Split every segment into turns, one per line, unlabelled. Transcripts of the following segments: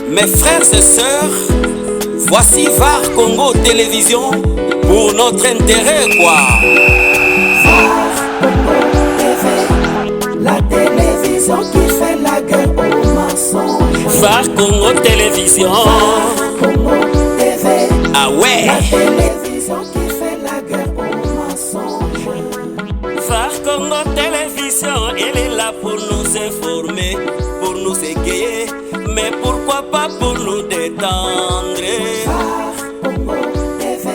Mes frères et sœurs, voici VAR Congo Télévision pour notre intérêt, quoi.
La télévision qui fait la guerre aux mensonges.
VAR Congo Télévision.
Congo TV.
Ah ouais.
La télévision qui fait la guerre aux mensonges.
VAR Congo Télévision, elle est là pour nous informer, pour nous égayer, mais pourquoi pas pour nous détendre.
VAR Congo TV.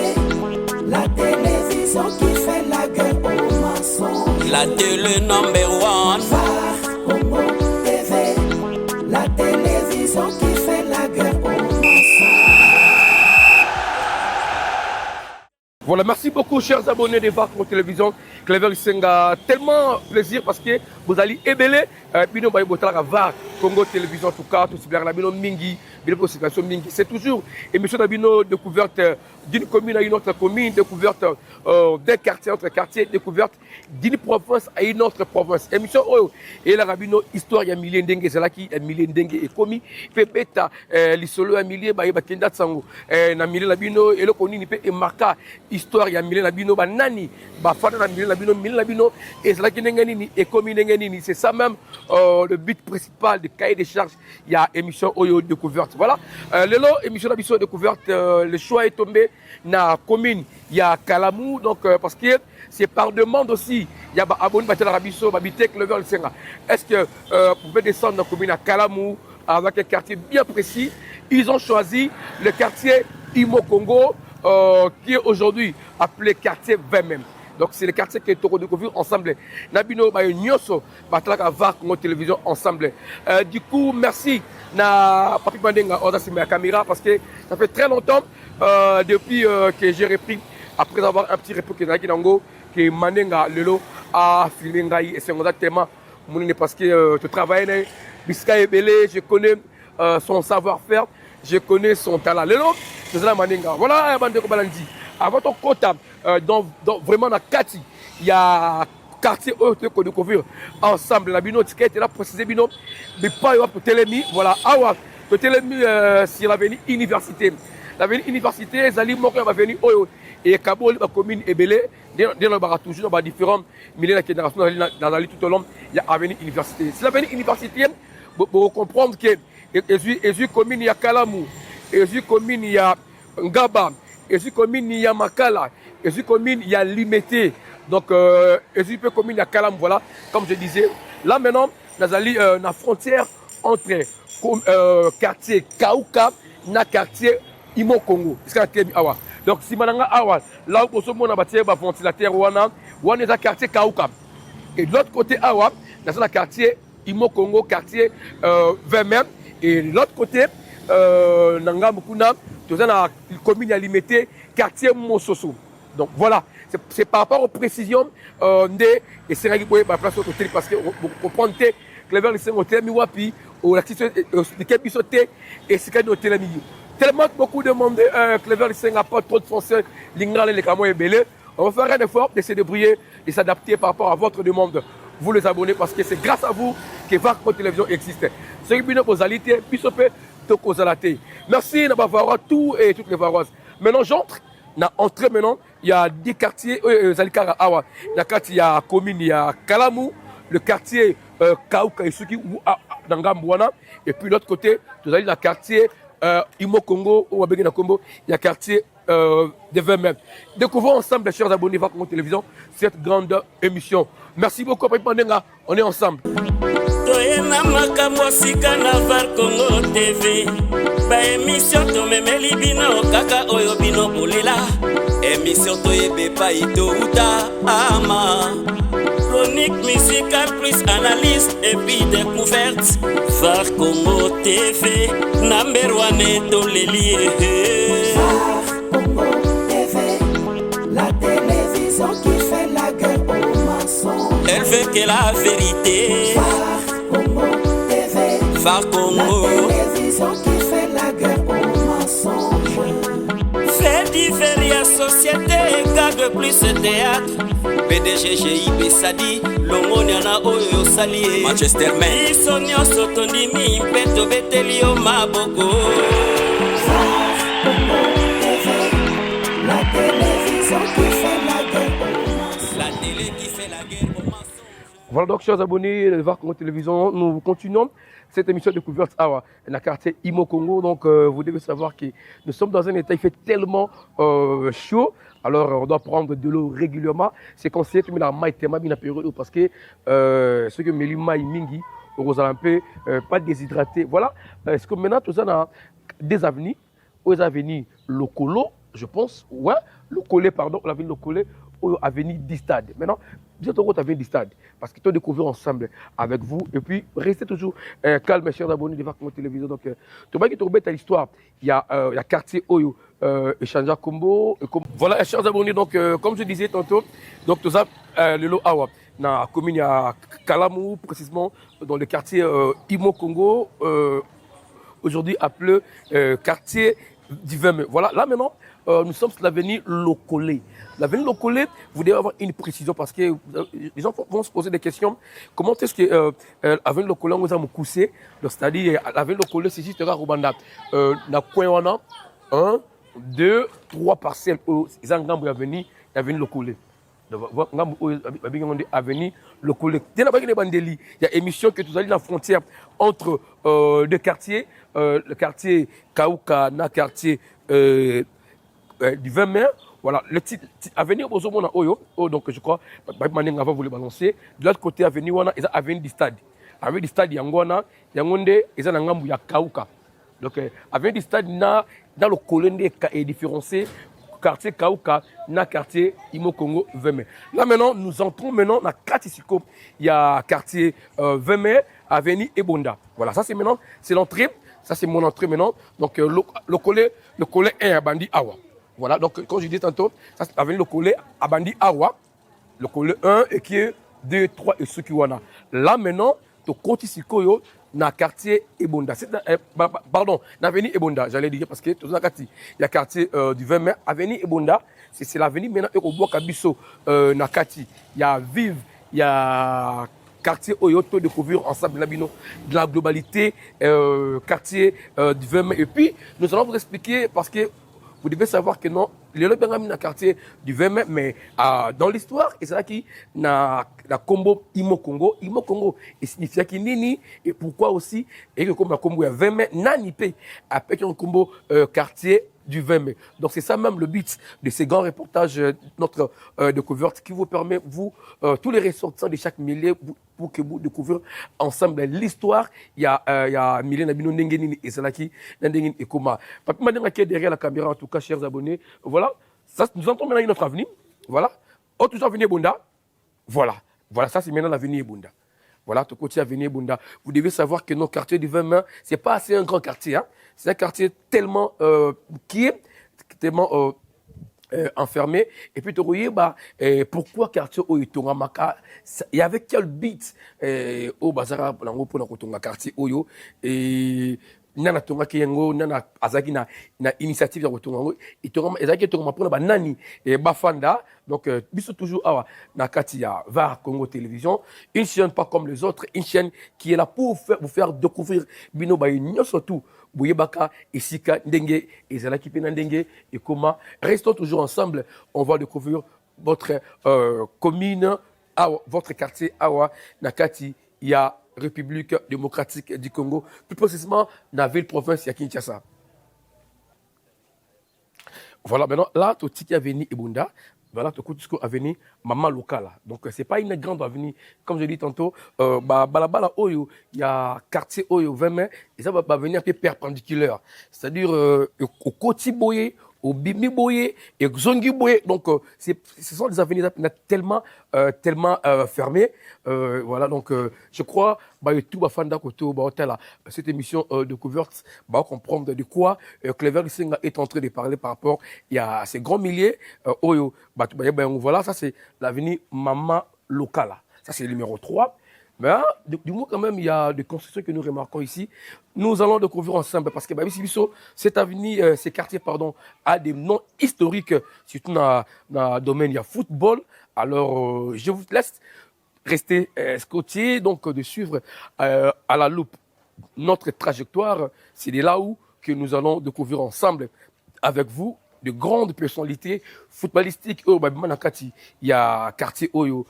La télévision qui fait la guerre aux mensonges.
La télé number one.
VAR Congo TV. La télévision qui fait la guerre aux mensonges.
Voilà, merci beaucoup chers abonnés de VAR Congo Télévision. Clever Senga, tellement plaisir parce que vous allez ébeler Bino Baye Botala VAR Congo Télévision, en tout cas, tout bien la Bino Mingi, Bino Situation Mingi. C'est toujours émission d'Abino découverte d'une commune à une autre commune, découverte d'un quartier à un autre quartier, découverte d'une province à une autre province. Émission Oyo, et la Rabino, histoire, il y a milliers d'engue, c'est là qui est milliers d'engue et commis, fait bêta, l'isolo à milliers, Baye Bakenda Tsango, na milliers Labino, et le connu, il peut marquer histoire, il y a milliers Labino, Nani, Bafana na milliers Labino, et c'est là qui n'est et commis n'est c'est ça même le but principal de cahier des charges. Il y a émission Oyo découverte. Voilà, le lot, émission d'Abisso découverte, le choix est tombé dans la commune. Il y a Kalamou, donc parce que c'est par demande aussi. Il y a Abon Batel Rabisso, Babitek, Lever, le Senga. Est-ce que vous pouvez descendre dans la commune à Kalamou avec un quartier bien précis? Ils ont choisi le quartier Imo Congo, qui est aujourd'hui appelé quartier 20 même. Donc c'est le quartier que nous découvrir ensemble. Nabino ba nyoso batalaka VAR Congo Télévision ensemble. Du coup, merci na Papi Mandenga Odasi ma caméra parce que ça fait très longtemps depuis que j'ai repris après avoir un petit repos que Naki Nango que Mandenga Lelo a filmé ngai et c'est exactement mon parce que je travaille Biska Ebele, je connais son savoir-faire, je connais son talent. Lelo, c'est ça Mandenga. Voilà Bandeko Balandi. Avant ton quota, donc vraiment dans Kati, il y a quartier que nous découvrir ensemble. La bino ticket là précisé bino, mais pas pour Télémi. Voilà, awa, le Télémi sur l'avenue université. L'avenue université, Zali Moko va venir et Kabol la commune Ebele. Dans le toujours dans différents milliers de générations dans la tout au long, il y a l'avenue université. C'est l'avenue université pour comprendre que Jésus commune il y a Kalamou, Jésus commune il y a Ngaba. Et si commune il y a Makala, et si commune il y a Limité, donc et si commune il y a Kalam, voilà, comme je disais, là maintenant, nous allons la frontière entre quartier Kauka et quartier Imo Congo. Donc si maintenant awa, là où on a bâti un ventilateur on est dans quartier Kauka. Et de l'autre côté awa, nous avons le quartier Imo Congo, quartier 20 même, et de l'autre côté Nanga Mukuna. Nous avons la commune limitée, quartier Mososo. Donc voilà, c'est par rapport aux précisions et c'est là qu'il faut place au côté parce que vous comprenez que Clever le Sengoté, Miwapi, ou la question de Kebisoté et c'est qu'il y a tellement beaucoup de monde, Clever le Sengoté n'a pas trop de français, l'ingral et les camo et belé. On va faire un effort de se débrouiller et s'adapter par rapport à votre demande. Vous les abonnez parce que c'est grâce à vous que VAR Congo Télévision existe. C'est une causalité, Bisopé. Merci Nabavara, tout et toutes les varoises. Maintenant j'entre, entrée maintenant, il y a des quartiers, Zalikara Awa, il y a quartier, il y a commune, il y a Kalamou, le quartier Kauka et Suki ou Nangambouana, et puis l'autre côté, vous avez le quartier Imo Congo ou Abegena Congo, il y a quartier de 20 mètres. Découvrons ensemble, chers abonnés VAR Congo Télévision, cette grande émission. Merci beaucoup, Papi Mandenga, on est ensemble.
Toyena makambo sika na VAR Congo TV ba émission tomemeli bino kaka oyo bino bolela émission toyebe pa itouta ama chronique musicale plus analyse et puis découverte VAR Congo TV number one toleli
VAR Congo TV, la télévision qui fait la guerre aux mensonges.
elle veut que la vérité
VAR Congo,
VAR Congo,
la télévision qui fait la guerre aux mensonges.
fait divers ya société gag plus théâtre PDG GIB Sadi longoniana oyo osali Manchester Man biso nyonso tondimi mpe tobeteli yo maboko
La télévision qui fait la guerre au mensonge.
La télé qui fait la guerre au mensonge.
Voilà donc, chers abonnés de VAR Congo Télévision, nous continuons cette émission de découverte dans le quartier Imo Congo. Donc, vous devez savoir que nous sommes dans un état qui fait tellement chaud. Alors, on doit prendre de l'eau régulièrement. C'est conseillé de mettre la maille tellement bien période parce que ceux qui mettent la maille mingi, on un peu pas déshydraté. Voilà. Est-ce que maintenant, tout ça, on a des avenirs, aux avenirs locaux, je pense, ouais, locaux, pardon, l'avenir locaux, aux avenirs du stade. Maintenant, bientôt, on va du stade parce que tout découvrir ensemble avec vous et puis restez toujours calme, chers abonnés de VAR Congo Télévision. Donc, tout le monde qui l'histoire, il y a quartier Oyo, échange à Combo. Voilà, chers abonnés, donc, comme je disais tantôt, donc, tout ça, le lot Awa, dans la commune à Kalamou, précisément dans le quartier Imo Congo, aujourd'hui appelé quartier du 20 mai. Voilà, là maintenant, nous sommes sur l'avenue Locolé. L'avenue Locolé, vous devez avoir une précision parce que les gens vont se poser des questions. Comment est-ce que l'avenue Locolé, on a coussé, c'est-à-dire l'avenue Locolé, c'est juste Rwanda. Na Kouéwana, 1, 2, 3 parcelles. Ils ont une avenue Locolé. Avenue Locolé. Il y a émission que vous allez la frontière entre deux quartiers, le quartier Kaouka, le quartier du 20 mai. Voilà, le titre Avenue Bozomona Oyo, donc je crois, Maninga va vous le balancer. De l'autre côté, Avenue Wana, ils ont Avenue du Stade. Avenue du Stade, Yangwana, Yangonde, ils ont un Ngambu Kaouka. Donc, Avenue du Stade, dans le colonne est différencié. Quartier Kaouka, na quartier Imo Congo 20 mai. Là maintenant, nous entrons maintenant dans quartier Siko. Il y a quartier 20 mai, Avenue Ebonda. Voilà, ça c'est maintenant, c'est l'entrée. Ça c'est mon entrée maintenant. Donc le collet est à Bandi Awa. Voilà, donc comme je dis tantôt, ça c'est Avenue le collet à Bandi Awa. Le collet 1 et qui est 2, 3 et Sukiwana. Là maintenant, le quartier Siko yo, dans le quartier Ebonda. Pardon, dans l'avenue Ebonda, j'allais dire parce que tout ça, il y a quartier du 20 mai, avenue Ebonda, c'est l'avenue maintenant, et au bois Kabiso, Nakati, il y a Vive, il y a quartier Oyoto, découvrir ensemble de la globalité, quartier du 20 mai. Et puis, nous allons vous expliquer parce que vous devez savoir que non, les gens dans le quartier du 20 mai, mais dans l'histoire, et c'est là qui na combo Imo Congo et signifie qui nini et pourquoi aussi et que comme la combo est 20 mai nani pe après un combo quartier du 20 mai. Donc c'est ça même le but de ces grands reportages notre découverte qui vous permet vous tous les ressortissants de chaque millier pour que vous découvrez ensemble l'histoire. Il y a milliers d'abino nengeni et c'est là qui nengeni et comment. Papi Madinga qui est derrière la caméra en tout cas chers abonnés. Voilà, ça nous entrons maintenant dans notre avenue. Voilà. Autre avenue Bunda. Voilà, ça c'est maintenant l'avenue Bunda. Voilà, tout côté avenue Bunda. Vous devez savoir que notre quartier du 20 mai, c'est pas assez un grand quartier. Hein. C'est un quartier tellement qui est tellement enfermé. Et puis, tu vois, pourquoi quartier Oyo Maka, il y avait quel but au bazar pour le quartier Oyo et nana tonga kiyengo nana azaki na initiative ya kotonga ngo itonga ezaki tonga pour ba nani et bafanda donc biso toujours awa na kati ya VAR Congo Télévision, une chaîne pas comme les autres, une chaîne qui est là pour vous faire découvrir bino ba surtout Bouyebaka et Sika Ndenge et Zalaki Pena Ndenge et comment restons toujours ensemble, on va découvrir votre commune votre quartier awa na kati ya République démocratique du Congo, plus précisément dans la ville-province de Kinshasa. Voilà, maintenant, là, tu as avenue Ebunda, voilà, tu as avenue Mama Lokala. Donc, ce n'est pas une grande avenue. Comme je dis tantôt, Balabala Oyo, il y a quartier Oyo 20 mai, et ça va venir un peu perpendiculaire. C'est-à-dire, au Koti Boye, au Bimi Boye et au Zongi Boye. Donc, ce sont des avenues tellement fermées. Voilà, donc, je crois, tout va faire cette émission de couverte, va comprendre de quoi Clever Lissenga est en train de parler par rapport à ces grands milliers. Voilà, ça c'est l'avenue Mama Lokala. Ça c'est le numéro 3. Mais du moins, quand même, il y a des constructions que nous remarquons ici. Nous allons découvrir ensemble parce que cette avenue, ces quartiers, pardon, a des noms historiques, surtout dans le domaine, il y a football. Alors, je vous laisse rester scotché, donc de suivre à la loupe notre trajectoire. C'est de là où que nous allons découvrir ensemble avec vous de grandes personnalités footballistiques. Il y a quartier Oyo,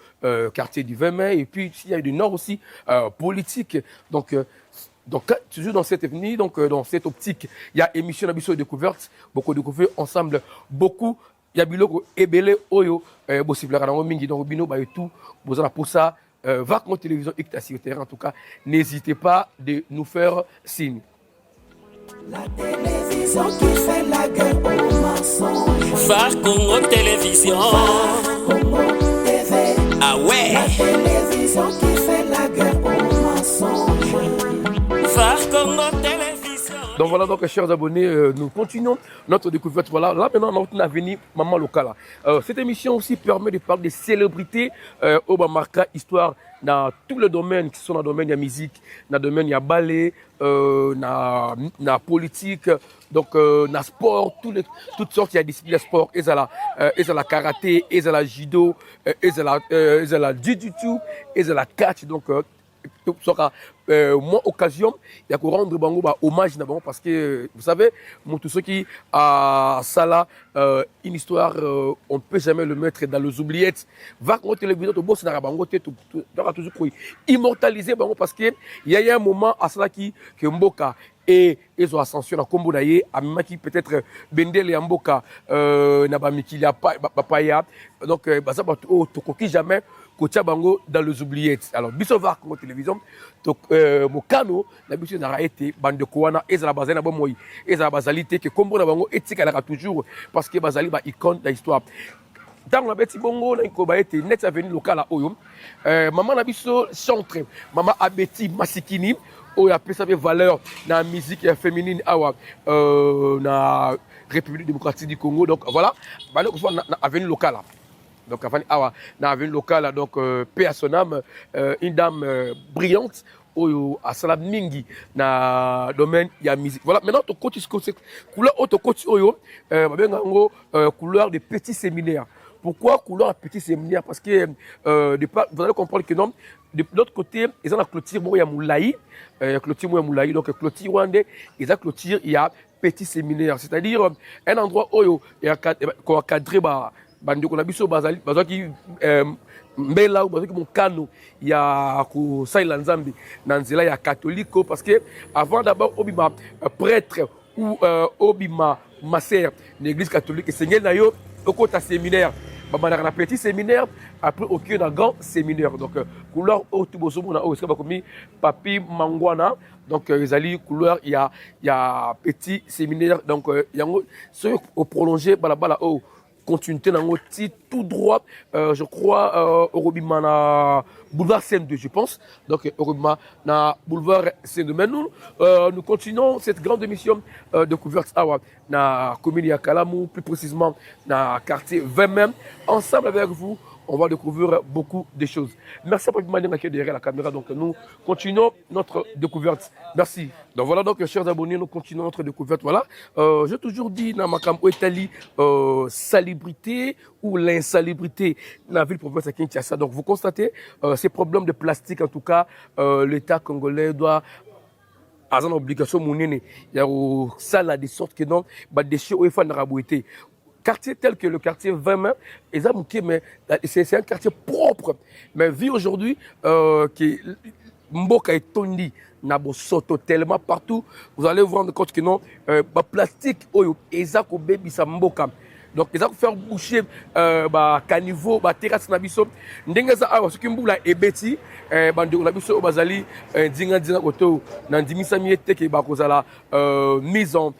quartier du 20 mai, et puis il y a du Nord aussi, politique. Donc, toujours dans cette avenue, donc dans cette optique, il y a émission d'Abisso et découverte, beaucoup découvrir ensemble, beaucoup. Il y a biloko ebele Oyo, possible à mingi donc bino ba et tout, besoin pour ça. Va contre télévision Ictasi terrain. En tout cas, n'hésitez pas de nous faire signe.
La télévision qui fait la guerre aux mensonges.
Var Congo Télévision.
Congo TV.
Ah ouais.
La télévision qui fait la guerre aux mensonges.
Var Congo Télévision.
Donc voilà, donc chers abonnés, nous continuons notre découverte. Voilà, là maintenant, notre avenue Maman Locale. Cette émission aussi permet de parler des célébrités au Bamarka, histoire dans tous les domaines qui sont dans le domaine de la musique, dans le domaine de la ballet, dans la politique, donc dans le sport, toutes sortes de disciplines de sport. Et ça la karaté, et ça la judo, et ça la jiu-jitsu, et ça la catch. Donc sera moins occasion il y a qu'on rendre bango hommage d'abord parce que vous savez tout ce qui a ça là une histoire on ne peut jamais le mettre dans les oubliettes va contre télévision to boss na bango te doit toujours pour immortaliser bango parce que il y a un moment à cela qui que Mboka et ils ont ascension à Kombo naye amima qui peut-être bendele ya Mboka na ba mikili ya papaya donc ça ba to koki jamais kotia bango dans les oubliettes. Alors biso va comme télévision donc mokano na biso na été bande koana ezala bazali na bomoyi ezala bazalité que kombo na bango etika la toujours parce que bazali ba icône de l'histoire. Dans la bête bongo na ko ba été net avenue locale à Oyo maman na biso centre maman Abeti Masikini oyo appelle ça valeur na musique féminine awa na République démocratique du Congo. Donc voilà ba ko na avenue locale. Donc, avant na avenue locale, donc paix à son âme, une dame brillante, à Salam Mingi, na domaine il y a musique. Voilà, maintenant, ton coach, couleur auto coach oyo, couleur de petits séminaires. Pourquoi couleur de petits séminaires? Parce que vous allez comprendre que non, de l'autre côté, ils ont la clôture, il y a Moulaï, donc clôture Wande, ils ont clôture, il y a petit séminaire, c'est-à-dire un endroit où il y a cadré bandi ko na biso bazali bazaki mbela ou bazaki mokano ya ko saila nzambe na nzela ya catholique parce que avant d'abord obima prêtre ou obima master l'église catholique sengel na yo okota séminaire babana na petit séminaire après aucun na grand séminaire donc couleur otuboso mona o ska bakomi papi mangwana donc ezali couleur il y a petit séminaire donc yango ce au prolonger balabala o continuité dans notre titre tout droit je crois au Robima na boulevard Seine-2 je pense donc au Robima na boulevard Seine-2 mais nous continuons cette grande émission de couverte na commune ya Kalamou plus précisément na quartier 20 même ensemble avec vous on va découvrir beaucoup de choses. Merci pour m'aider derrière la caméra. Donc nous continuons notre découverte. Merci. Donc voilà donc chers abonnés, nous continuons notre découverte. Voilà. J'ai toujours dit dans ma campagne Italie salubrité ou l'insalubrité dans la ville province à Kinshasa. Donc vous constatez ces problèmes de plastique en tout cas l'État congolais doit à une obligation monnaie. Il y a ça là de sorte que non bah déchets au FN rabouité. Quartier tel que le quartier 20 mai, mais c'est un quartier propre. Mais vu aujourd'hui que Mboka est tondi, Nabo Soto tellement partout, vous allez vous rendre compte que non, plastique, Ezako baby sa Mboka. Donc, ils ont fait boucher caniveau, terrasse nabiso. Ndengeza awa ce qui mbula ebeti, bande nabiso bazali dinga koto na ndimisa miete ke bakozala mise en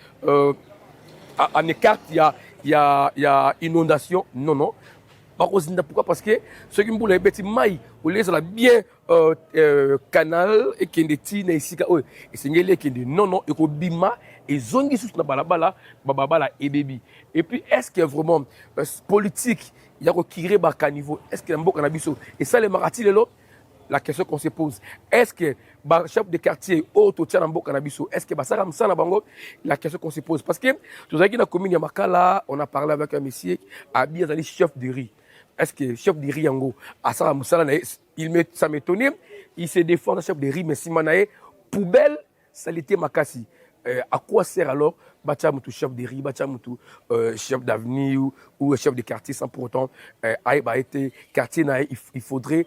écart il y a inondation non pourquoi parce que ce qui mboula ebeti mai au les la bien canal et qui ndeti na isika et sengeli qui non et ko bima et zongi sous na balabala et baby et puis est-ce que vraiment politique il y a ko kiré ba caniveau est-ce que mboka na biso et ça les marati lelo la question qu'on se pose, est-ce que le chef de quartier, est-ce que ça na bango? La question qu'on se pose. Parce que, tout à la commune de Makala, on a parlé avec un monsieur, Abi, chef de riz. Est-ce que chef de riz yango, ça m'étonnait, il se défend le chef de riz, mais si manae, poubelle, salité makasi. À quoi sert alors Bachamoutou chef de riz, Bachamoutou chef d'avenue ou chef de quartier sans pour autant été quartier il faudrait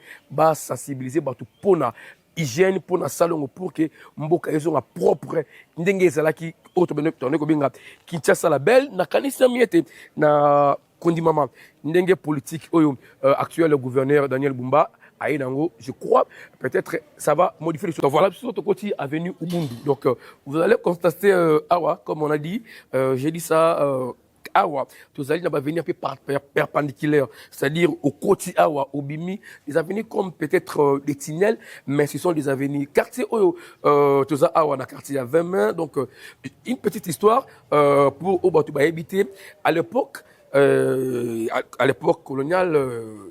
sensibiliser tout pour la hygiène pour la salon pour que mboka ils ont la propre ndenge ezala ki auto benekto ko binga Kinshasa la belle na kanisa miete na kondimama ndenge politique oyo actuel gouverneur Daniel Bumba Aïdango, je crois, peut-être ça va modifier les choses. Donc voilà, sur notre côté avenue Ubundu. Donc vous allez constater Awa, comme on a dit, j'ai dit ça, Awa, vous allez venir perpendiculaire, c'est-à-dire au côté Awa, au Bimi, des avenues comme peut-être des tunnels, mais ce sont des avenues. Quartier Oyo, tout ça Awa, dans quartier à 20 mains. Donc une petite histoire pour Obatuba habiter. À l'époque coloniale,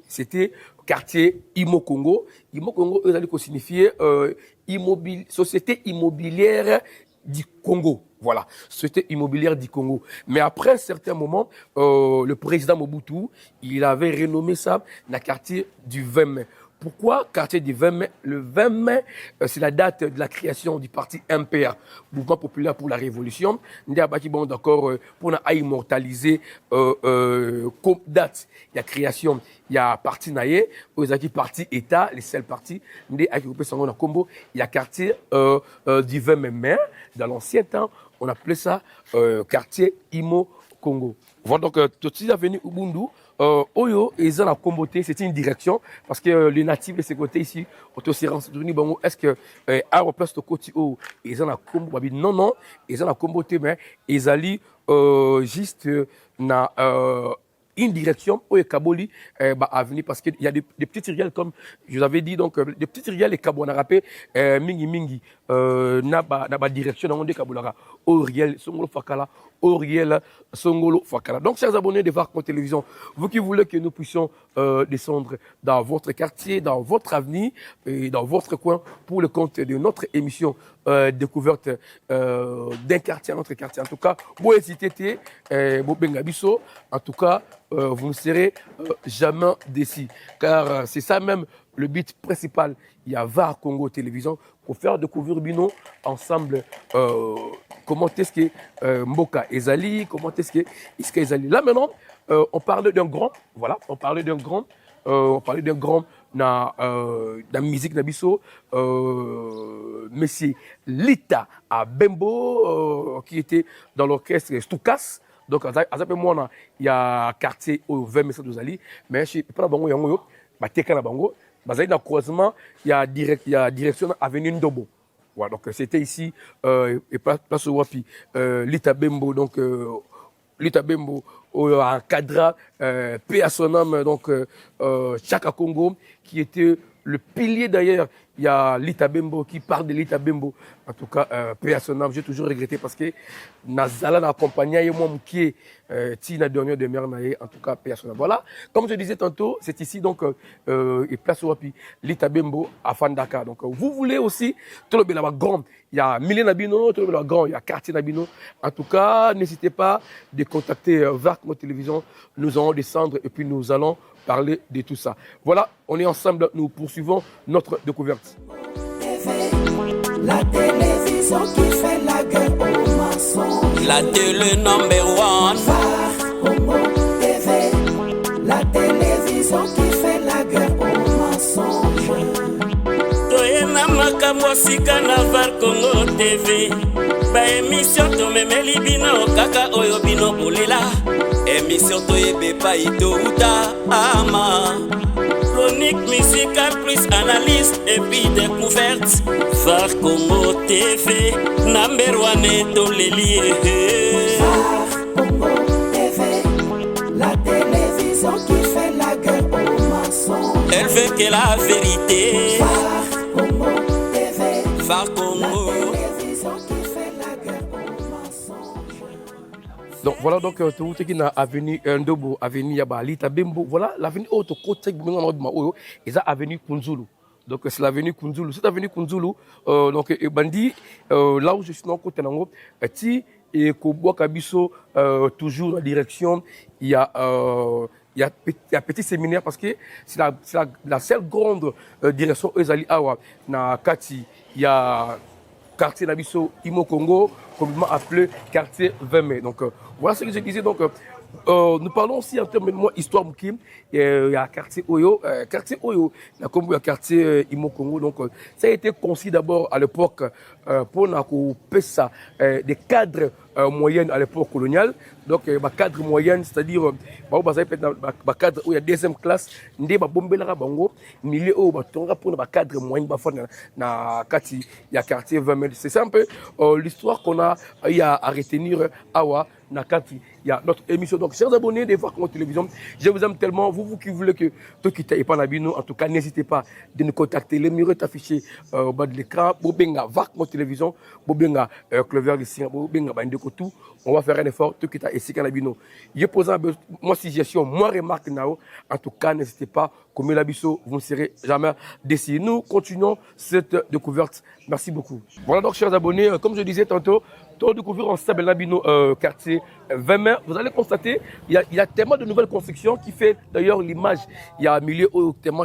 c'était quartier Imo Congo. Imo Congo, eux allaient signifier société immobilière du Congo. Voilà, société immobilière du Congo. Mais après un certain moment, le président Mobutu, il avait renommé ça dans le quartier du 20 mai. Pourquoi quartier du 20 mai? Le 20 mai, c'est la date de la création du parti MPR, Mouvement populaire pour la révolution. Bon, d'accord, pour immortaliser comme date, il y a création, il y a parti naïe, il parti État, les seuls partis, il y a quartier du 20 mai. Dans l'ancien temps, on appelait ça quartier Imo Congo. Voilà donc tout de suite avenue Ubundu. Oyo, ils ont la comboté, c'est une direction, parce que les natifs de ce côté ici, est-ce que à la place de côté où ils ont la comboté? Non, ils ont la comboté, mais ils allaient juste na une direction où Kaboli avenue, parce qu'il y a des petites rivières comme je vous avais dit, donc des petites rivières les Kabo on a rappelé mingi na ba direction dans Kabolara Oriel Songolo Fakala Oriel Songolo Fakala. Donc chers abonnés de Varcon Télévision, vous qui voulez que nous puissions descendre dans votre quartier, dans votre avenue et dans votre coin pour le compte de notre émission découverte d'un quartier à notre quartier. En tout cas, vous hésitez, Bengabiso, en tout cas, vous ne serez jamais déçus. Car c'est ça même le but principal. Il y a VAR Congo Télévision pour faire découvrir Bino ensemble. Comment est-ce que Mboka Ezali, comment est-ce que Iska Ezali. Là maintenant, on parle d'un grand, voilà, on parlait d'un grand dans la musique Nabiso, monsieur Lita à Bembo, qui était dans l'orchestre Stukas. Donc, à moi, il y a un quartier au 20 mai Dozali, mais je ne sais pas si il y a dans le croisement, il y a direction avenue Ndobo. Voilà, donc c'était ici, et place au Wapi, Lita Bembo, donc Lita Bembo, un cadre, paix à son âme, donc Chaka Congo, qui était le pilier d'ailleurs. Il y a Lita Bembo qui parle de Lita Bembo. En tout cas, paix à son âme, j'ai toujours regretté parce que Nazala n'a accompagné et moi qui est Tina dernière de Mernaye. En tout cas, paix à son âme. Voilà, comme je disais tantôt, c'est ici donc et place au Wapi, Lita Bembo à Fandaka. Donc vous voulez aussi tout le grand. Il y a Milé Nabino, tout le grand, il y a Quartier Nabino. En tout cas, n'hésitez pas de contacter Varcon Télévision. Nous allons descendre et puis nous allons parler de tout ça. Voilà, on est ensemble, nous poursuivons notre découverte.
La télévision qui fait la guerre aux mensonges.
La télé number one.
Congo TV, la télévision qui fait la guerre aux mensonges.
Toyena makambo sika na VAR Congo TV. Ba émission to memeli bino kaka oyo bino bolela. Émission to yebe pa ito uta ama. Chronique musicale plus analyse et puis découverte. VAR Congo TV, number one et tous les liés.
VAR Congo TV, la télévision qui fait la guerre aux mensonges.
Elle veut que la vérité.
VAR Congo TV,
VAR Congo.
la télévision qui fait la guerre aux mensonges.
Donc voilà donc tout ce qui est avenue Ndobo, avenue Yaba, Lita Bembo, voilà l'avenue autre côté et ça avenue Kunzulu. Donc c'est l'avenue Kunzulu. Cette avenue Kunzulu, donc Bandi, là où je suis dans le côté Nango, et Kobo Kabiso, toujours en direction, il y a petit séminaire parce que c'est la seule grande direction Ezali Awa na Kati. Il y a quartier Nabiso Imo Congo, communément appelé quartier 20 mai. Donc voilà ce que je disais. Donc nous parlons aussi en termes de histoire Moukim. Il y a quartier Oyo, il y a comme quartier Imo Congo. Donc ça a été conçu d'abord à l'époque pour ça des cadres moyennes à l'époque coloniale. Donc les cadres moyennes, c'est-à-dire les cadres où il y a deuxième classe, il y a milieu où il y a cadre moyen, il y a quartier 20 000. C'est ça un peu l'histoire qu'on a à retenir Awa Nakati. Il y a notre émission. Donc, chers abonnés de Var Congo Télévision, je vous aime tellement. Vous qui voulez que tout qui t'aille pas Nabino, en tout cas, n'hésitez pas de nous contacter. Le numéro est affiché au bas de l'écran. Bobenga Var Congo Télévision, Bobenga Clover ici, Bobenga Bandeko tout. On va faire un effort. Tout qui t'a ici Nabino. Je pose moi suggestion, moi remarque Nao. En tout cas, n'hésitez pas. Comme l'Abisso, vous ne serez jamais déçus. Nous continuons cette découverte. Merci beaucoup. Voilà donc, chers abonnés, comme je disais tantôt, pour découvrir ensemble Nabino quartier 20 mai, vous allez constater il y a tellement de nouvelles constructions qui fait d'ailleurs l'image. Il y a un milieu tellement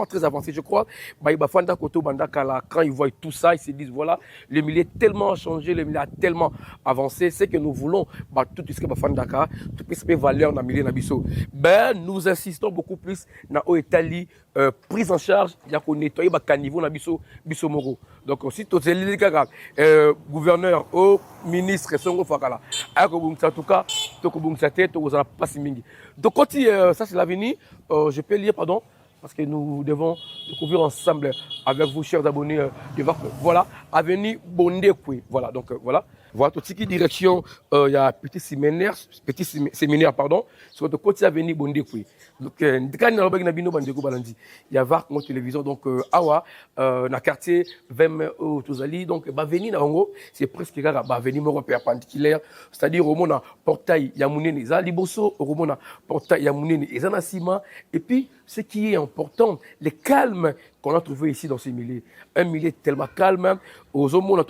très avancé, je crois. Quand ils voient tout ça, ils se disent voilà, le milieu est tellement changé, le milieu a tellement avancé. C'est que nous voulons tout ce que Bafandaka, tout ce qui est valeur dans le milieu Nabiso. Ben, nous insistons beaucoup plus dans l'Italie, prise en charge, il y a qu'on nettoie le niveau Nabiso Moro. Donc, aussi, tout le gouverneur, ministre, Songo Fakala. En tout cas, donc, ça c'est l'avenir. Je peux lire, pardon, parce que nous devons découvrir ensemble avec vous, chers abonnés de Var. Voilà, avenue Bondekwe. Voilà, donc voilà. Voilà, tout ce qui est direction, il y a petit séminaire, pardon, sur le côté avenue Bondekwe. Donc, il y a Var Congo Télévision, donc, Awa, dans le quartier 20 au Tozali, donc, Baveni, c'est presque Baveni, perpendiculaire, c'est-à-dire, au monde, portail Yamounene, Zaliboso, au monde, portail Yamounene, et Zanasima, et puis, ce qui est important, le calme qu'on a trouvé ici dans ces milieux. Un milieu tellement calme, aux hommes,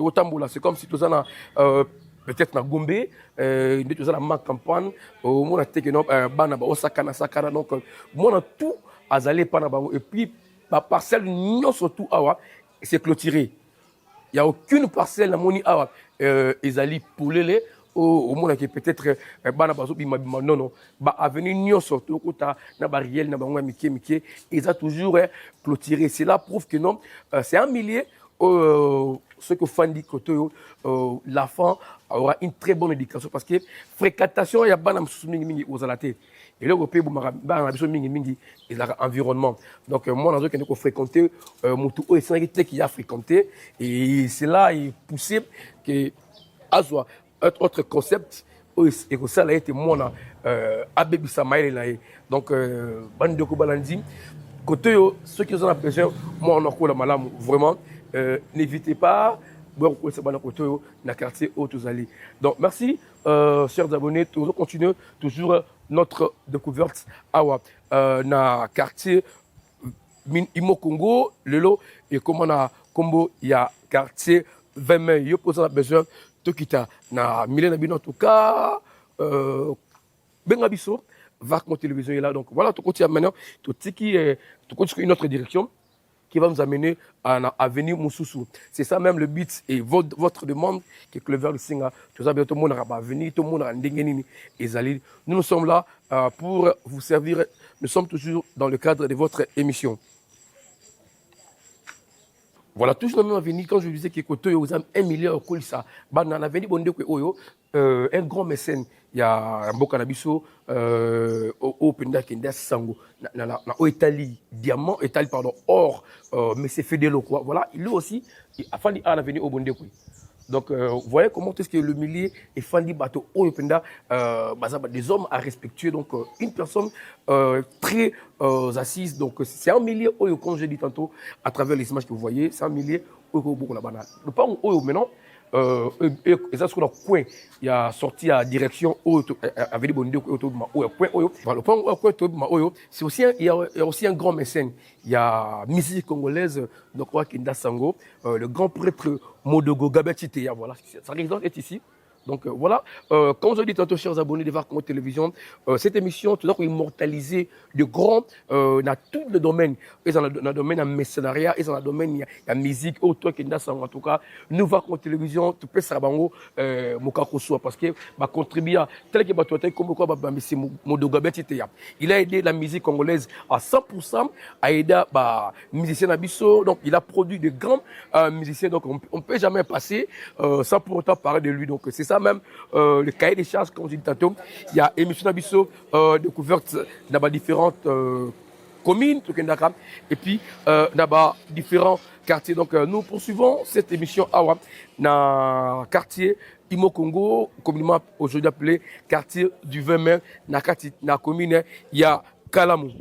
c'est comme si tout ça, peut-être dans Gombe, nous avons la campagne, au monde bana sakana donc moi tout azalé panabao et puis la parcelle non surtout awa c'est clôturé. Il y a aucune parcelle la moni awa ezali poulele au monde qui peut-être bana bazo bima non ba avenue non surtout kota na bariel na bango miki ils a toujours clôturé. Cela prouve que non c'est un millier ce que Fandi Koto, l'enfant aura une très bonne éducation parce que fréquentation, il y a banam mingi aux alatés. Et là, au pays, il y a environnement. Donc, moi, dans que fréquenter, Moutou, c'est qui a fréquenté. Et c'est là, il est poussé que Azwa, un autre concept, et que ça, là, été moi, Abébé Samaïl, donc, Bandeko Balandi, côté, ceux qui ont besoin, moi, on a quoi la malam, vraiment. N'évitez pas, dans le quartier Haut-Tozali. Donc, merci, chers abonnés. Nous continuons toujours notre découverte dans le quartier Imo Congo, Lelo, et comme on a combo, il y a quartier 20 mai. Il y a besoin de quitter. Na Milena Bino, en tout cas, Bengabiso, Var Congo Télévision est là. Donc, voilà, tout continue maintenant. Tout qui est une autre direction qui va nous amener à l'avenir Moussoussou. C'est ça même le but et votre demande que Clover le Singa, tout ça, tout le monde va venir, tout le monde va venir. Nous sommes là pour vous servir. Nous sommes toujours dans le cadre de votre émission. Voilà, toujours le même avenir. Quand je disais que Kotoyo vous a 1 milliard de ça, dans l'avenir Bondekwe Oyo, un grand mécène, il y a un beau cannabis au Penda Kenda Sango, au Italie, diamant, Italie, pardon, or, mais c'est fait de l'eau, quoi. Voilà, lui aussi, il a fallu à l'avenir au Bondekwe. Donc, vous voyez comment est-ce que le milieu est fandi bateau au Penda, des hommes à respectuer, donc une personne très assise. Donc, c'est un milieu, comme je dis tantôt, à travers les images que vous voyez, c'est un milieu où beaucoup la banane. Le pas où maintenant, et ça ce qu'on a coin il y a sorti à direction avec des bonnes le point c'est aussi il y a aussi un grand mécène, il y a musique congolaise donc Kinda Sango, le grand prêtre Modogo Gabetite, voilà sa résidence est ici. Donc voilà, comme je dis tantôt, chers abonnés de VAR Congo Télévision, cette émission, tout d'abord, immortaliser de grands dans tous les domaines. Ils dans le domaine de mécénariat, ils dans le domaine de la musique, autre qui en tout cas, nous VAR Congo Télévision, tout peut sabango, Mokakoso, parce que va contribuer à tel que Batote, comme quoi, c'est Modogabet, il a aidé la musique congolaise à 100%, a aidé musicien Abisso, donc il a produit de grands musiciens, donc on ne peut jamais passer sans pour autant parler de lui. Donc c'est ça même le cahier des charges, comme je dis tantôt. Il y a émission Abisso découverte dans différentes communes, et puis dans différents quartiers. Donc nous poursuivons cette émission Awa dans le quartier Imo Congo, communément aujourd'hui appelé quartier du 20 mai, dans la commune, il y a Kalamu.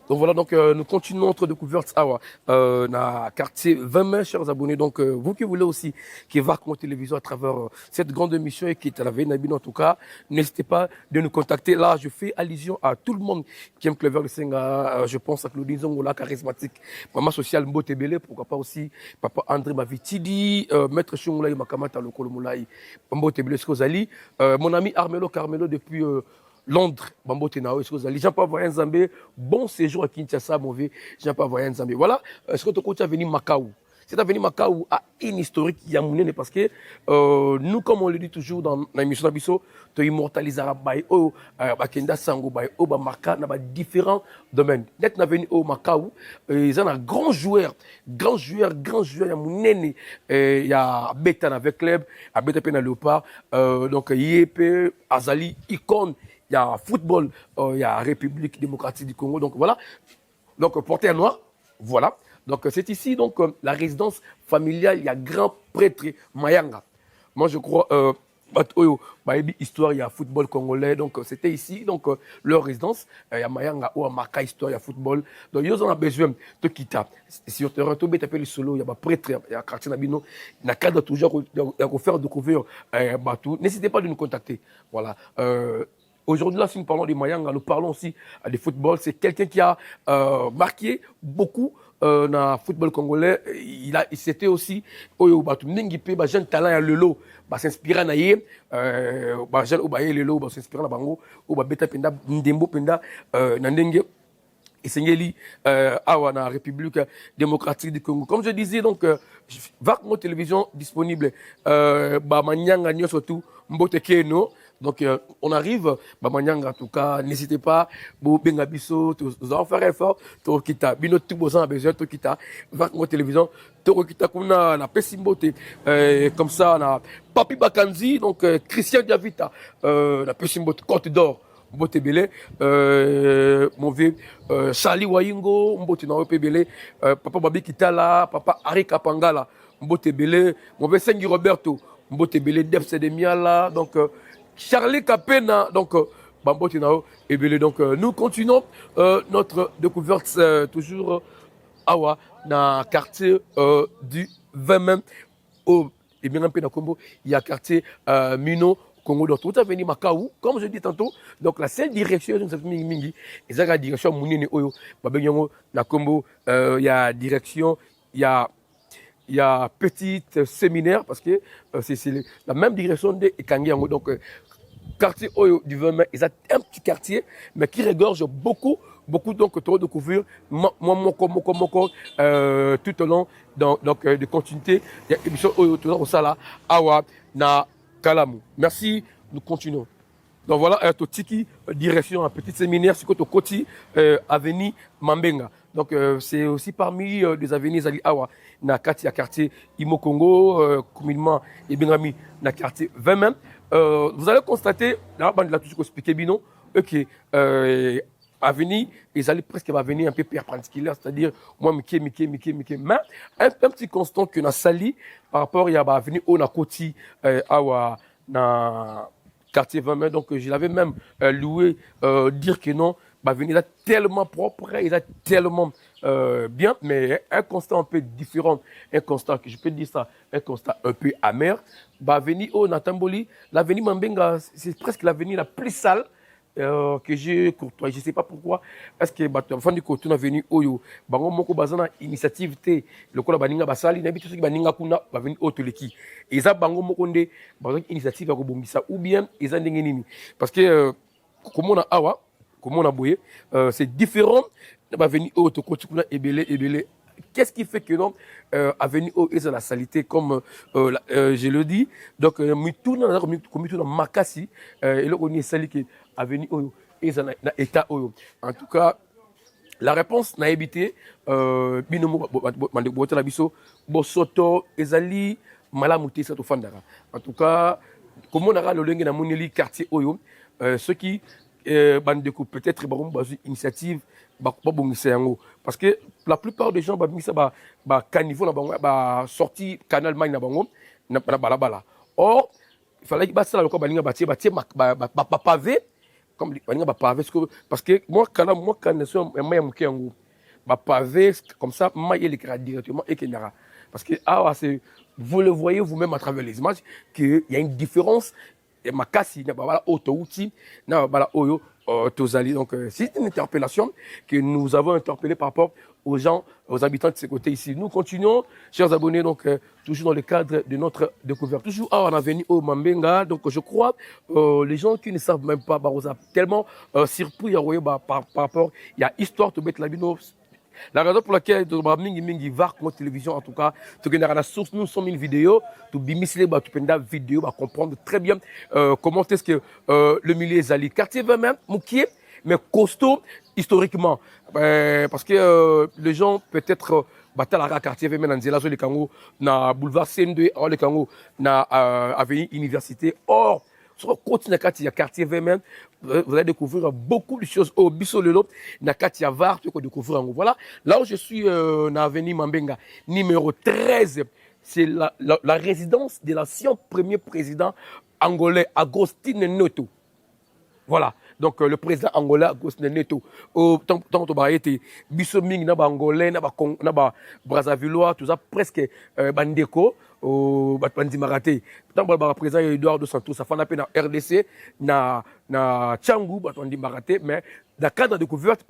Donc voilà, donc nous continuons notre découverte dans le quartier 20 mai, chers abonnés. Donc vous qui voulez aussi qui va Congo Télévision à travers cette grande émission et qui est à la Vénabine en tout cas, n'hésitez pas de nous contacter. Là, je fais allusion à tout le monde qui aime Clever Senga. Je pense à Claudine Zongola, charismatique, Maman Social Mbote Bele, pourquoi pas aussi Papa André Mavitidi, Maître Chungoulaï Makamata Lokolo Moulaï, Mbote Bele Skozali, mon ami Carmelo depuis Londres, Bambo Tenao, les gens peuvent voir un Zambé, bon séjour à Kinshasa, mauvais, les gens peuvent voir un Zambé. Voilà, est-ce que tu as venu Macao? C'est à venir Macao à une historique qui a mouné parce que nous, comme on le dit toujours dans l'émission d'Abisso, tu immortalises Bakenda Sango, Marca, dans différents domaines. Net n'a venu au Macao, ils ont un grand joueur, il y a Mounene, il y a Betan avec club, à Beta Pena Léopard, donc Yépe, Azali, Icône. Il y a football, il y a République démocratique du Congo, donc voilà. Donc Porter Noir, voilà. Donc c'est ici donc la résidence familiale, il y a grand prêtre Mayanga. Moi je crois histoire il y a football congolais, donc c'était ici donc leur résidence, il y a Mayanga ou Maka histoire il y a football. Donc ils ont besoin de quitter. Si on te retrouve tu le solo, il y a prêtre, il y a quartier Nabino, il y a cadre toujours à faire découvrir Batou. N'hésitez pas de nous contacter. Voilà. Aujourd'hui, là, si nous parlons de Mayanga, nous parlons aussi de football. C'est quelqu'un qui a marqué beaucoup dans le football congolais. C'était aussi jeune talent à Lelo, s'inspirer na ye, jeune obaye Lelo, s'inspirer na bango, beta penda ndembo penda nandenge. Et Sengeli awa na République démocratique du Congo. Comme je disais, donc, VAR Congo Télévision disponible, Manyanga Nyo surtout, Mbote Keno. Donc, on arrive, Manyanga en tout cas, n'hésitez pas, Bengabiso, nous allons faire un effort, Torokita, Bino Tubosan a besoin, Torokita, VAR Congo Télévision, Torokita, comme on a Pessimbote, comme ça, on a Papi Bakanzi, donc Christian Diavita, la Pessimbote, Côte d'Or. Mbote Bele, mauvais Charlie Wayingo, Mbote Nawe Bele, Papa Babi Kitala, Papa Ari Kapangala, Mbote Bele, mauvais Sengi Roberto, Mbote Bele, Def Miala, donc Charlie Kapena, donc Mbote Nawe Bele. Donc nous continuons notre découverte toujours Awa, dans le quartier du 20 mai, et bien un peu dans Combo, il y a le quartier Mino. Congo, donc tout a venu Macao, comme je dis tantôt, donc la seule direction de cette mingi, et ça la direction Mounine Oyo, Babengyango, na Combo, il y a direction, il y a petite séminaire, parce que c'est la même direction de Kangiango, donc quartier Oyo du 20 mai, ils ont un petit quartier, mais qui regorge beaucoup, donc trop de couvrir, tout au long, donc de continuité, il y a émission Oyo, tout au Sala, Awa, na Kalamu. Merci, nous continuons. Donc voilà, Totiki, direction un petit séminaire, c'est côté Koti, avenue Mambenga. Donc c'est aussi parmi les avenues Zali Awa, na quartier Imo Congo, communément, et bien ami, na quartier 20 même. Vous allez constater, dans la bande de la touche expliqué bino, que avenue, ils allaient presque venir un peu perpendiculaire, c'est-à-dire, moi, Mickey. Mais un petit constant que na sali, par rapport à l'avenue Onakoti, Awa, dans quartier 20 mai, donc je l'avais même loué, dire que non, bah venir là tellement propre, il a tellement bien, mais un constat un peu différent, un constat que je peux dire ça, un constat un peu amer. Bah venir au Natamboli, l'avenir Mambenga, c'est presque l'avenir la plus sale. Que j'ai courtois, je sais pas pourquoi. Est-ce que bah enfant du côté on a venu oyo, bango moko bazana initiative te, le kola baninga basali, n'habite ceux qui baninga kuna ba venir otoleki. Et ça bango moko nde bazana initiative ya kobongisa ou bien ils ont ndenge nini. Parce que comme on a awa, comme on a boyé, c'est différent. Ba venir auto côté kuna ebele. Qu'est-ce qui fait que non avenue au est la saleté comme je le dis. Donc mituna na makasi et là on est sali que avenue au est na état au. En tout cas la réponse n'a évité binomo botela biso bosoto ezali malamuté ça to fandara. En tout cas comme on a le lenge na moneli quartier oyo ceux qui bande de peut-être une initiative parce que la plupart des gens ba caniveau na bango ba sorti canal mine na bango na balabala. Or il fallait que ça le ko baninga batie ba pavé comme baninga ba pavé parce que moi quand ne sont moyen muke yango ba pavé comme ça maille l'écran directement et kenara parce que c'est vous le voyez vous-même à travers les images qu'il y a une différence et ma casse n'a pas voilà auto outil n'a pas oyo Tozali. Donc c'est une interpellation que nous avons interpellée par rapport aux gens, aux habitants de ce côté ici. Nous continuons, chers abonnés, donc toujours dans le cadre de notre découverte. Toujours on a venu au Mambenga, donc je crois les gens qui ne savent même pas, Barosa, tellement surpris par rapport, il y a histoire de mettre la bino. La raison pour laquelle mingi var comme télévision en tout cas tu gagneras la source nous sommes une vidéo tu bimisler bah tu peux une vidéo bah comprendre très bien comment est-ce que le milieu est allé quartier 20 même moukier mais costaud historiquement parce que les gens peut-être batala quartier 20 dans Nzela zo le Kango na boulevard C2 le Kango na avenue université. Or sur continue à quartier 20 vous allez découvrir beaucoup de choses au Bissolelo na Katia Var tu peux découvrir voilà là où je suis na avenue Mambenga numéro 13 c'est la résidence de l'ancien premier président angolais Agostinho Neto. Voilà. Donc le président angolais Agostinho Neto au tant to ba été biso mingi na ba angolais na ba Brazzavillois tout ça presque bandeko au batandi maraté tant ba président Eduardo dos Santos ça fait na pena RDC na Tchangou batandi maraté mais dans le cadre de découverte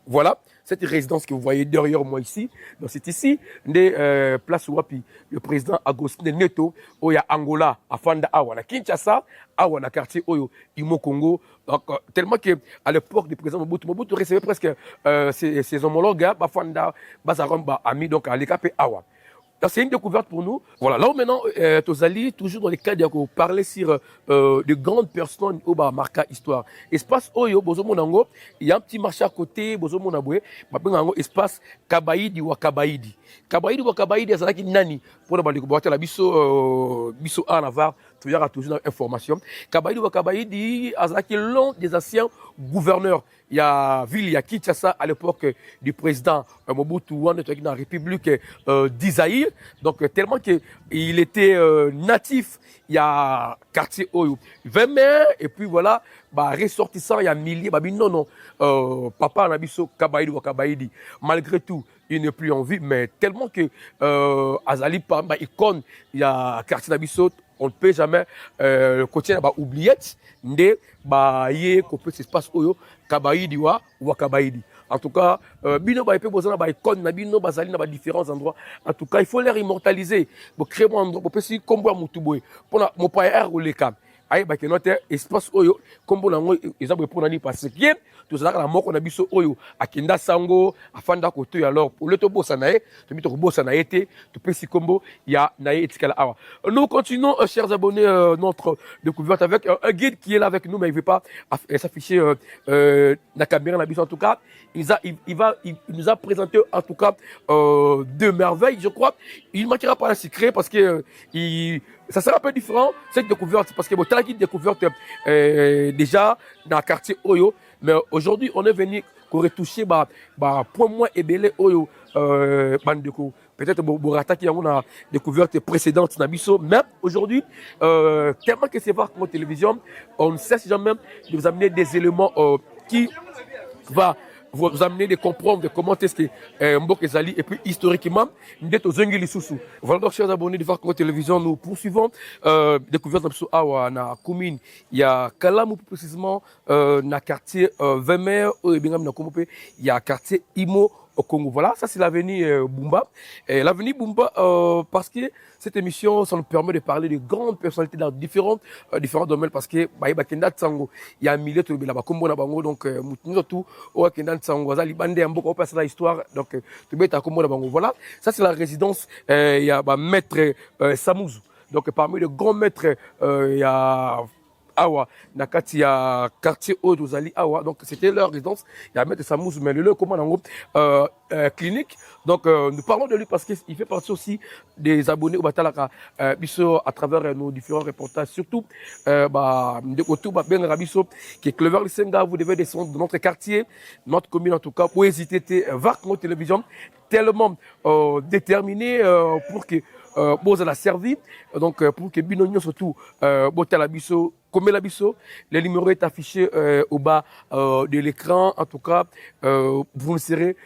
voilà cette résidence que vous voyez derrière moi ici donc c'est ici des place wapi le président Agostinho Neto oya Angola afanda awa na Kinshasa awa na quartier oyo Imo Congo. Donc tellement que à l'époque du président Mobutu recevait presque ses homologues bafanda bazaromba ami donc à l'EKP awa. C'est une découverte pour nous. Voilà, là où maintenant, Tozali, toujours dans les cas de parler sur de grandes personnes au marqué histoire. Espace Oyo, Bozomonango, il y a un petit marché à côté, Bozomonaboué, Babingango, espace Kabaïdi ou Kabaïdi. Kabaïdi ou Kabaïdi, c'est là qui nani, pour le boîte la biso à Navarre, tu verras toujours dans l'information. Kabaïdi ou Kabaïdi, c'est là qui l'un des anciens gouverneurs. Il y a ville, il y a Kinshasa à l'époque du président Mobutu dans la République d'Isaïe. Donc tellement qu'il était natif, il y a quartier Oyo. 20 mai, et puis voilà, bah, ressortissant, il y a milliers, bah, non, papa Nabiso Kabaïdi ou Kabaïdi. Malgré tout, il n'est plus en vie, mais tellement que Azali, bah, icône, il y a quartier Nabiso, on ne peut jamais côté bah oublier ndé bah yé qu'on peut s'espace oyo Kabaïdi ou Kabaïdi. En tout cas bino ba épé bozana ba icône na bino bazali na ba différents endroits. En tout cas il faut les immortaliser pour créer un endroit pour peut kombo mutuboy pour na mo pa ou les cam ay ba que notre espace oyo kombo nango exemple pour nani parce que tout ça la moko na biso oyo akenda sango afanda koto alors pour le tobo sanae to bito ko sanae été to pesi kombo ya nae etikala awa. Nous continuons chers abonnés notre découverte avec un guide qui est là avec nous mais il veut pas s'afficher la caméra na biso. En tout cas il nous a présenté en tout cas deux merveilles je crois. Il manquera pas la secret parce que ça sera un peu différent cette découverte parce que bon guide découverte déjà dans le quartier Oyo. Mais aujourd'hui, on est venu pour retoucher point moins ébélé Oyo bandeko. Peut-être Borata qui a une découverte précédente Nabiso. Mais aujourd'hui, tellement que c'est voir comme télévision, on ne cesse jamais de vous amener des éléments qui va vous amener de comprendre de comment est-ce que Mbok Ezali et puis historiquement d'être aux Zengili Soussou. Voilà donc chers abonnés de Var Congo Télévision, nous poursuivons découverte de Awa na commune il y a Kalamu plus précisément na quartier Vemer et bien na Komope il y a quartier Imo au Congo. Voilà, ça c'est l'avenue Bumba. L'avenue Bumba parce que cette émission, ça nous permet de parler de grandes personnalités dans différents domaines parce que Bakenda Tsango, il y a un millier de la Bakombo na Bango, donc nous tout au Kenda Tsango, ça libandé un beaucoup passer la histoire, donc tu bête à Kombo na Bango. Voilà, ça c'est la résidence, il y a maître Samouzou. Donc parmi les grands maîtres, il y a Awa, Nakati ya quartier haut d'Ozali Awa, donc c'était leur résidence. Il y a Maître Samouz, mais le commandant clinique. Donc nous parlons de lui parce qu'il fait partie aussi des abonnés au Batalaka Bisso à travers nos différents reportages. Surtout, de Kotou, Ben Rabisso, qui est Clever Senga, vous devez descendre de notre quartier, notre commune en tout cas, pour hésiter, Var Congo Télévision, tellement déterminé pour que Boza l'a servi, donc pour que Binonio surtout Botala Bisso, comme la Bisso, le numéro est affiché au bas de l'écran. En tout cas, vous ne serez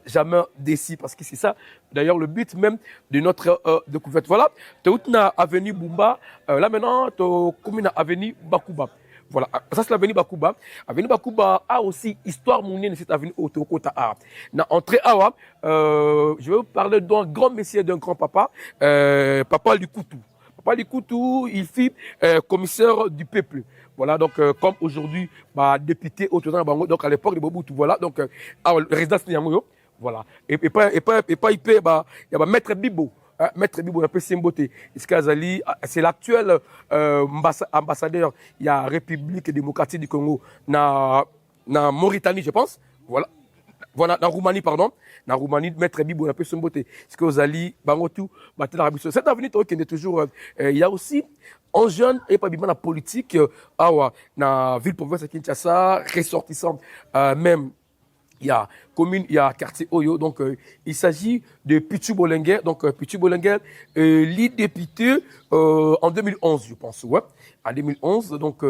jamais déçus parce que c'est ça, d'ailleurs, le but même de notre découverte. Voilà, tu es na avenue Bumba, là maintenant, tu es commune avenue Bakuba. Voilà, ça c'est l'avenue Bakuba. Avenue Bakuba a aussi histoire mounienne de cette avenue Otokota A. Na entrée Awa, je vais vous parler d'un grand messier, d'un grand papa, Papa Likoutou. Papa Likoutou, il fut commissaire du peuple. Voilà, donc comme aujourd'hui, député au Bango, donc à l'époque de Bobutu, voilà, donc résidence Niamoyo, voilà. Et pas il y a Maître Bibo. Maître Bibo, un peu Simboté. Iskazali, c'est l'actuel ambassadeur. Il y a République démocratique du Congo, na Mauritanie, je pense. Voilà, na Roumanie, pardon. Na Roumanie, Maître Bibo, un peu Simboté. Iskazali, Bangotou, cette avenue, qui est toujours, il y a aussi un jeune, et pas bien la politique, na ville province de Kinshasa, ressortissant, même. Il y a commune, il y a quartier Oyo, donc il s'agit de Pichu Bolenguer, donc Pichu Bolenguer, député en 2011, je pense, ouais, en 2011, donc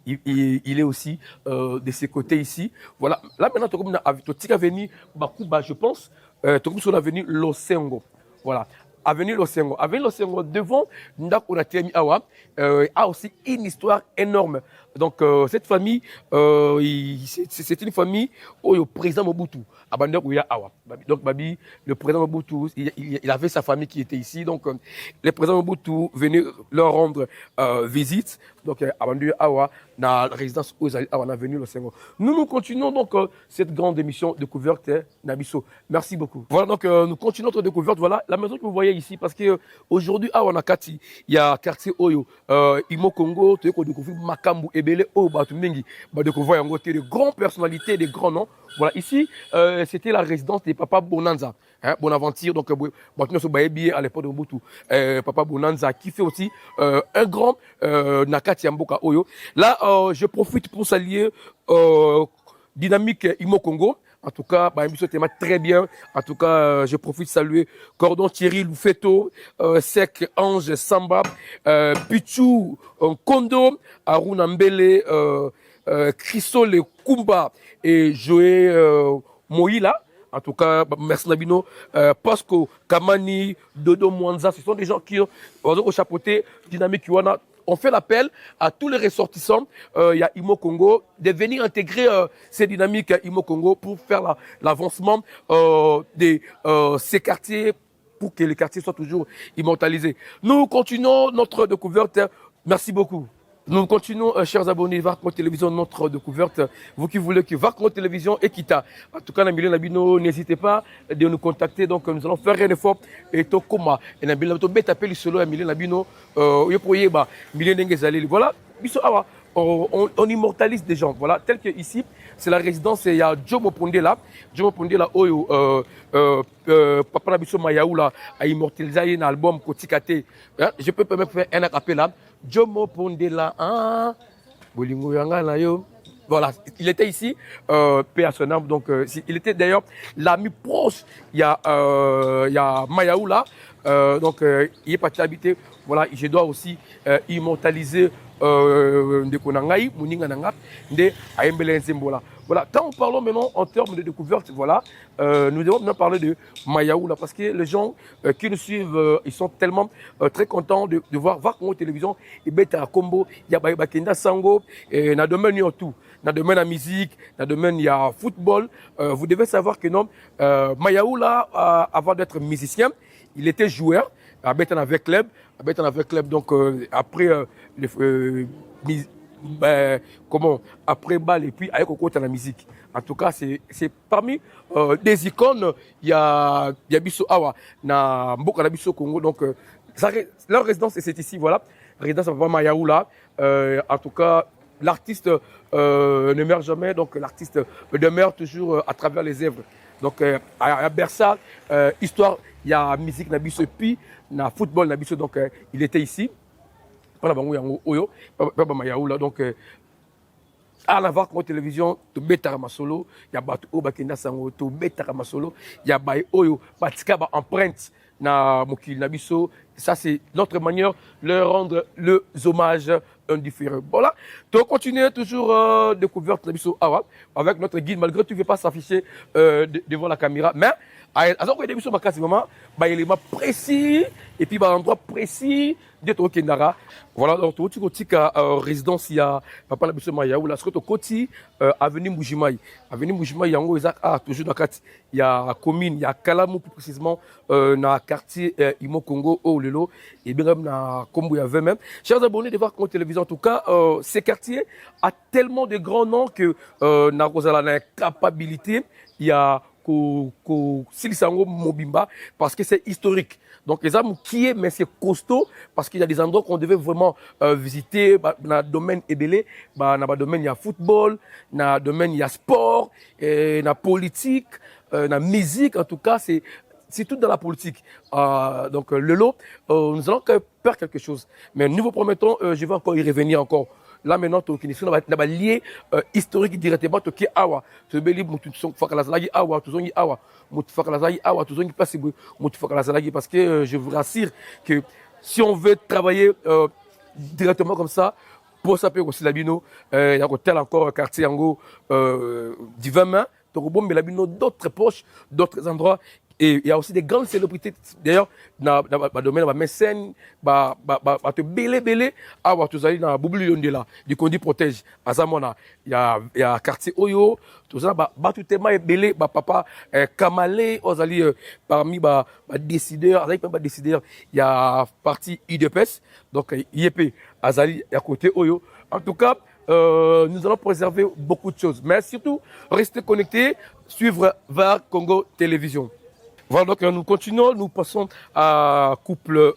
il est aussi de ses côtés ici. Voilà, là maintenant, tu as avenue Bakuba, je pense, tu as sur l'avenue Losengo, voilà. Avenue Losengo. Avenue Losengo, devant Ndakoratemi Awa, a aussi une histoire énorme. Donc, cette famille, c'est une famille où le président Mobutu, Awa. Donc, Babi, le président Mobutu, il avait sa famille qui était ici. Donc, le président Mobutu venait leur rendre visite. Donc, Awa, dans la résidence où ils ont venu Losengo. Nous continuons donc cette grande émission découverte Nabiso. Merci beaucoup. Voilà, donc nous continuons notre découverte. Voilà la maison que vous voyez ici parce que aujourd'hui à Wanakati, il y a quartier Oyo, Imo Congo, tu as découvert Makambu, Ebele, Batumengi, découvrir en côté de grandes personnalités, des grands noms. Voilà, ici, c'était la résidence des Papa Bonanza. Bonaventure, donc à l'époque de Mobutu, Papa Bonanza, qui fait aussi un grand Nakati Mboka Oyo. Là, je profite pour saluer Dynamique Imo Congo. En tout cas, l'émission était très bien. En tout cas, je profite de saluer Cordon Thierry Loufeto, Sek Ange Samba, Pichou Kondo, Aruna Mbele, Chrysole Kumba et Joé Moïla. En tout cas, merci Nabino, Pasco, Kamani, Dodo Mwanza, ce sont des gens qui ont au chapeauté Dynamique Yuana. On fait l'appel à tous les ressortissants, il y a Imo Congo, de venir intégrer ces dynamiques à Imo Congo pour faire l'avancement de ces quartiers, pour que les quartiers soient toujours immortalisés. Nous continuons notre découverte. Merci beaucoup. Nous continuons, chers abonnés, Var Congo Télévision, notre découverte. Vous qui voulez que Var Congo Télévision et Kita. En tout cas, Nabilo Nabino, n'hésitez pas de nous contacter. Donc, nous allons faire un effort. Et Tokoma. Et Nabilo Nabino, bête appel solo à Nabilo Nabino. Voilà. On immortalise des gens. Voilà. Tel que ici, c'est la résidence. Il y a Jomo Pondela. Jomo Pondela, Papa Nabiso Mayaoula a immortalisé un album Kotikate. Je peux même faire un appel là. Jomo Pondela, Bolingo Yanga Nayo. Voilà, il était ici, paix à son âme. Donc, il était d'ailleurs l'ami proche. Il y a Mayaoula. Donc, il est parti habiter. Voilà, je dois aussi immortaliser de Konangai, Muninga Nanga, de Aembele Nzembola. Voilà, quand nous parlons maintenant en termes de découverte, voilà, nous devons maintenant parler de Mayaou, là, parce que les gens qui nous suivent, ils sont tellement très contents de voir Congo Télévision, et Beta Combo, il y a Bakenda Sango, et dans le domaine, il y a tout. Dans le domaine de la musique, dans le domaine, il y a football. Vous devez savoir que non, Mayaou, là, avant d'être musicien, il était joueur, à Beta avec club, donc après après balle et puis avec au côté de la musique. En tout cas, c'est parmi des icônes, il y a Bisso Awa, na Mboka na Bisso Congo, donc leur résidence c'est ici, voilà, résidence à Papa Mayaou là. En tout cas, l'artiste ne meurt jamais, donc l'artiste demeure toujours à travers les œuvres. Donc à Bersa, histoire, il y a musique na Bisso puis na football na Bisso, donc il était ici. Donc à la voir télévision to betara masolo ya batu o bakenda sango to betara masolo ya bay oyo batika ba empreinte na mokili na biso. Ça c'est notre manière de leur rendre le hommage indifférent. Voilà, tu continuer toujours découverte na biso avec notre guide, malgré que tu ne veux pas s'afficher devant la caméra, mais alors que l'émission est vraiment un élément précis et puis un endroit précis de ton Kendara. Voilà, donc tu as une résidence, il y a Papa Nabiso Mayaou, là, ce que tu as avenue Moujimaï. Avenue Moujimaï, il y a toujours dans il y a commune, il y a Kalamou plus précisément, dans le quartier Imo Congo, au Lelo, et bien même dans Kombo, il y avait même. Chers abonnés de voir Congo Télévision, en tout cas, ces quartiers a tellement de grands noms que dans la capacité, il y a Silisango Mobimba, parce que c'est historique. Donc les armes qui est, mais c'est costaud, parce qu'il y a des endroits qu'on devait vraiment visiter. Dans le domaine ébélé, dans le domaine il y a football, dans le domaine il y a sport, dans la politique, dans la musique, en tout cas c'est tout dans la politique. Donc le lot, nous allons faire quelque chose. Mais nous vous promettons, je vais encore y revenir encore. Là maintenant, tu as lié historique directement, tu as awa, tu parce que je vous rassure que si on veut travailler directement comme ça, pour ça peut aussi la bino, il y a tel encore quartier ango du 20 mains, d'autres poches, d'autres endroits. Et il y a aussi des grandes célébrités, d'ailleurs, dans le domaine de la mécène, te belé, tu as dans Boubli Yondela, du Condi Protège, à Zamona, il y a quartier Oyo, tout ça, tout est belé, papa, Kamale, Ozali, parmi décideurs, il y a partie IDPS, donc IEP, Azali, à côté Oyo. En tout cas, nous allons préserver beaucoup de choses, mais surtout, restez connectés, suivre VAR Congo Télévision. Voilà, donc nous continuons, nous passons à couple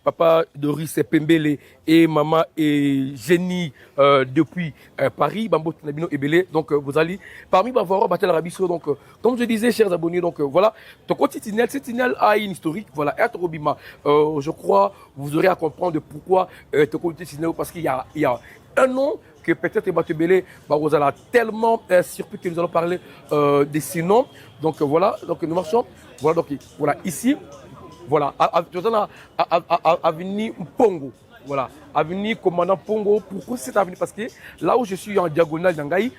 papa Doris Pembele et maman et Jenny depuis Paris, Bambo Tunabino et Belé. Donc vous allez parmi Bavaro Batel Rabiso. Donc comme je disais, chers abonnés, donc voilà, ton quotidien, ce tunnel a une historique. Voilà, Robima. Je crois vous aurez à comprendre pourquoi ton quotidien, parce qu'il y a un nom que peut-être Batebele vous allez tellement surpris que nous allons parler de ces noms. Donc voilà, donc nous marchons. Voilà, donc voilà, ici, voilà, avenue Pongo. Voilà, avenue Commandant Pongo. Pourquoi cette avenue? Parce que là où je suis en diagonale d'Angaï,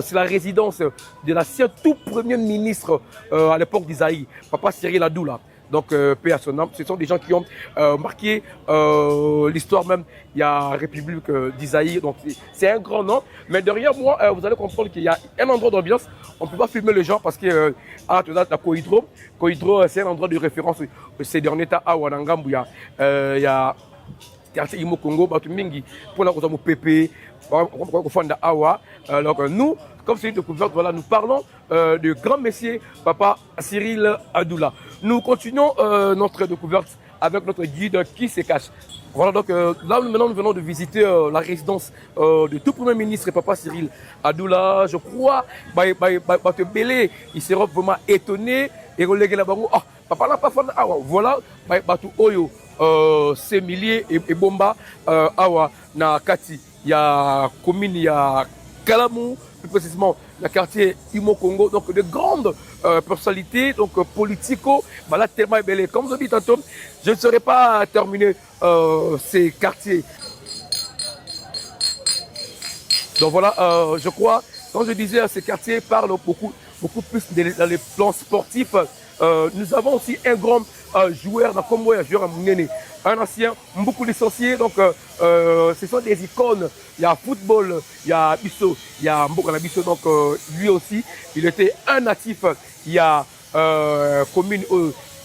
c'est la résidence de l'ancien tout premier ministre à l'époque d'Isaïe, Papa Cyril Adoula. Donc, paix à son âme. Ce sont des gens qui ont marqué l'histoire même. Il y a République d'Isaïe. Donc, c'est un grand nom. Mais derrière moi, vous allez comprendre qu'il y a un endroit d'ambiance. On ne peut pas filmer les gens parce que tu as la Kohidro. Kohidro, c'est un endroit de référence. C'est dernier temps à Wanangam. Il y a quartier Imo Congo, Batumingi, pour la Rosamou Pépé, Awa. Alors, nous, comme c'est une découverte, voilà, nous parlons de grand messier, Papa Cyril Adoula. Nous continuons notre découverte avec notre guide qui se cache. Voilà, donc là maintenant nous venons de visiter la résidence du tout premier ministre Papa Cyril Adoula. Je crois que Belé, il sera vraiment étonné et relégué là-bas. Ah, papa n'a pas fait. Ah, voilà, tout Oyo, c'est milliers et bomba. Awa, na Kati, il y a commune, il y a Kalamou, plus précisément le quartier Imo Congo, donc de grandes personnalités, donc politico, voilà, tellement belle. Comme je dis tantôt, je ne saurais pas terminer ces quartiers. Donc voilà, je crois Comme je disais, ces quartiers parlent beaucoup plus dans les plans sportifs. Nous avons aussi un grand joueur dans Congo, un joueur à Mungene, un ancien, beaucoup licencié. Donc, ce sont des icônes. Il y a football, il y a Bisso, il y a Mboka Bisso. Donc, lui aussi, il était un natif. Il y a commune,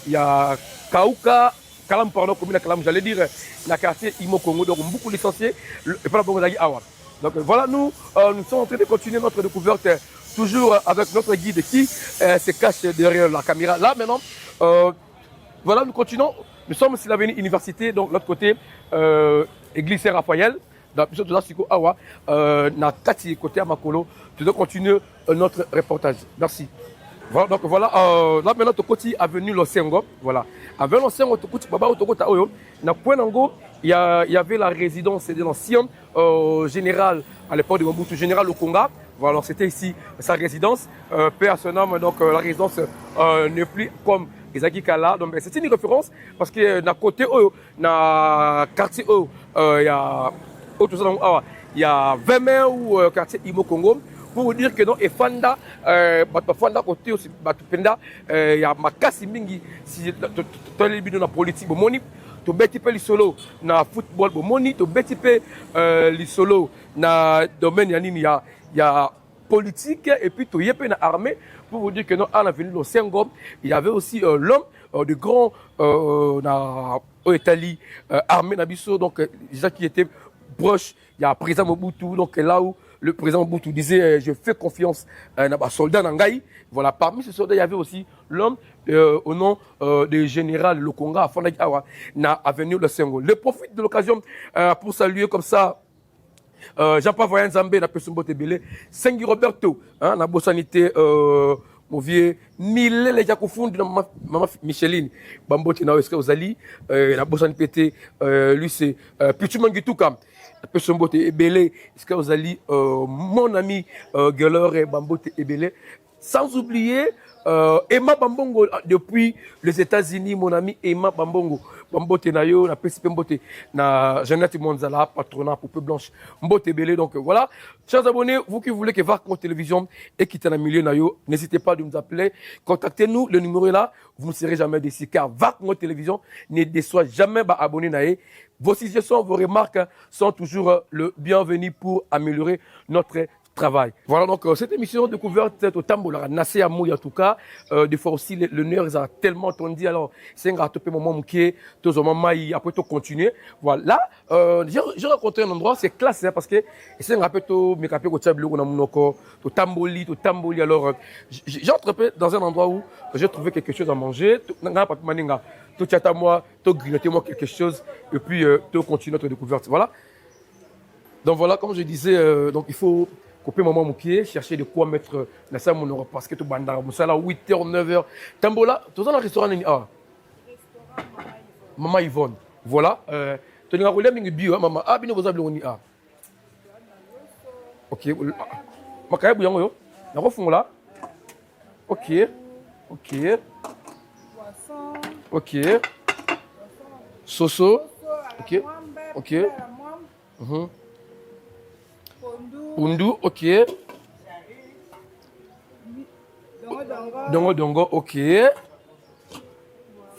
il y a Kauka. Kalam, pardon, commune à Kalam, j'allais dire, la quartier Imo Congo, donc beaucoup licenciés, et pas la Bongazagi Awa. Donc voilà, nous sommes en train de continuer notre découverte, toujours avec notre guide qui se cache derrière la caméra. Là, maintenant, voilà, nous continuons. Nous sommes sur l'avenue Université, donc l'autre côté, Église Saint-Raphaël, dans la de la Siko Awa, na Tati, côté à Makolo. Nous devons continuer notre reportage. Merci. Voilà, donc voilà, là maintenant, Tokoti avenue Losengo, voilà. Avenue Losengo, Tokoti, Baba, Tokota Oyo, na Pouenango, il y avait la résidence de l'ancien général, à l'époque de Mobutu, général Okonga. Voilà, c'était ici sa résidence, paix à son âme, donc la résidence n'est plus comme Isaki Kala. Donc c'est une référence parce que na côté na quartier il y a 20 mains ou quartier Imo Congo. Pour vous dire que non, et Fanda, Fanda côté aussi, Penda, il y a Makasi Mingi, si tu as les bidons dans la politique, bon, tu bêtis pas les solos dans le football, bon, tu bêtis pas les solos dans le domaine, il y a politique, et puis tu y es dans l'armée. Pour vous dire que non, à l'avenue de Sengom, il y avait aussi l'homme de grand dans l'Italie, armée Nabiso, donc les gens qui étaient proches, il y a le président Mobutu, donc là où le président Mobutu disait je fais confiance à un soldat Nangaï. Voilà, parmi ces soldats, il y avait aussi l'homme au nom du général Lokonga à Fondaki Awa, na avenue de Sengo. Je profite de l'occasion pour saluer comme ça Jean-Paul Voyan Zambé, na personne bote belé, Sengi Roberto, na bossanité mon vieux mille les jacoufund maman Micheline bambote na eske ozali na bossanité lui c'est Pichu Mangituka. Pesombote Ebele, est-ce que vous allez, mon ami Geller et Bambote Ebele, sans oublier Emma Bambongo depuis les États-Unis, mon ami Emma Bambongo, Bambote Nayo, na PCP Mbote, na Jeannette Monzala, patronat Poupée Blanche, Mbote Ebele. Donc voilà, chers abonnés, vous qui voulez que Varco Télévision et qui êtes dans le milieu Nayo, n'hésitez pas de nous appeler, contactez-nous, le numéro est là, vous ne serez jamais déçus, car Varco Télévision ne déçoit jamais abonné Naye. Vos suggestions, vos remarques sont toujours le bienvenu pour améliorer notre travail. Voilà donc cette émission découverte au Tambola, Nassé à Mouy en tout cas. Des fois aussi le nerf a tellement tondi. Alors c'est un gâteau pour moment qui tout au moment après tout continuer. Voilà. J'ai rencontré un endroit, c'est classe hein, parce que c'est un gâteau mais capé au Tchablo on a monoko, au Tamboli. Alors j'ai entrepris dans un endroit où j'ai trouvé quelque chose à manger. Tout chat à moi, tout grignoter moi quelque chose et puis tout continuer notre découverte. Voilà. Donc voilà, comme je disais, donc il faut couper maman moukier, chercher de quoi mettre dans ça mon Europe parce que tout bandara, ça là 8h, 9h. Tambola, tout dans le restaurant ah. Maman Yvonne. Voilà, tu n'as roulé mingi bio maman. Ah bino vous avez on ah. OK. Makaya bouillon yo. Na refond là. OK. OK. Soso. OK. Pundu, OK. Dongo, OK.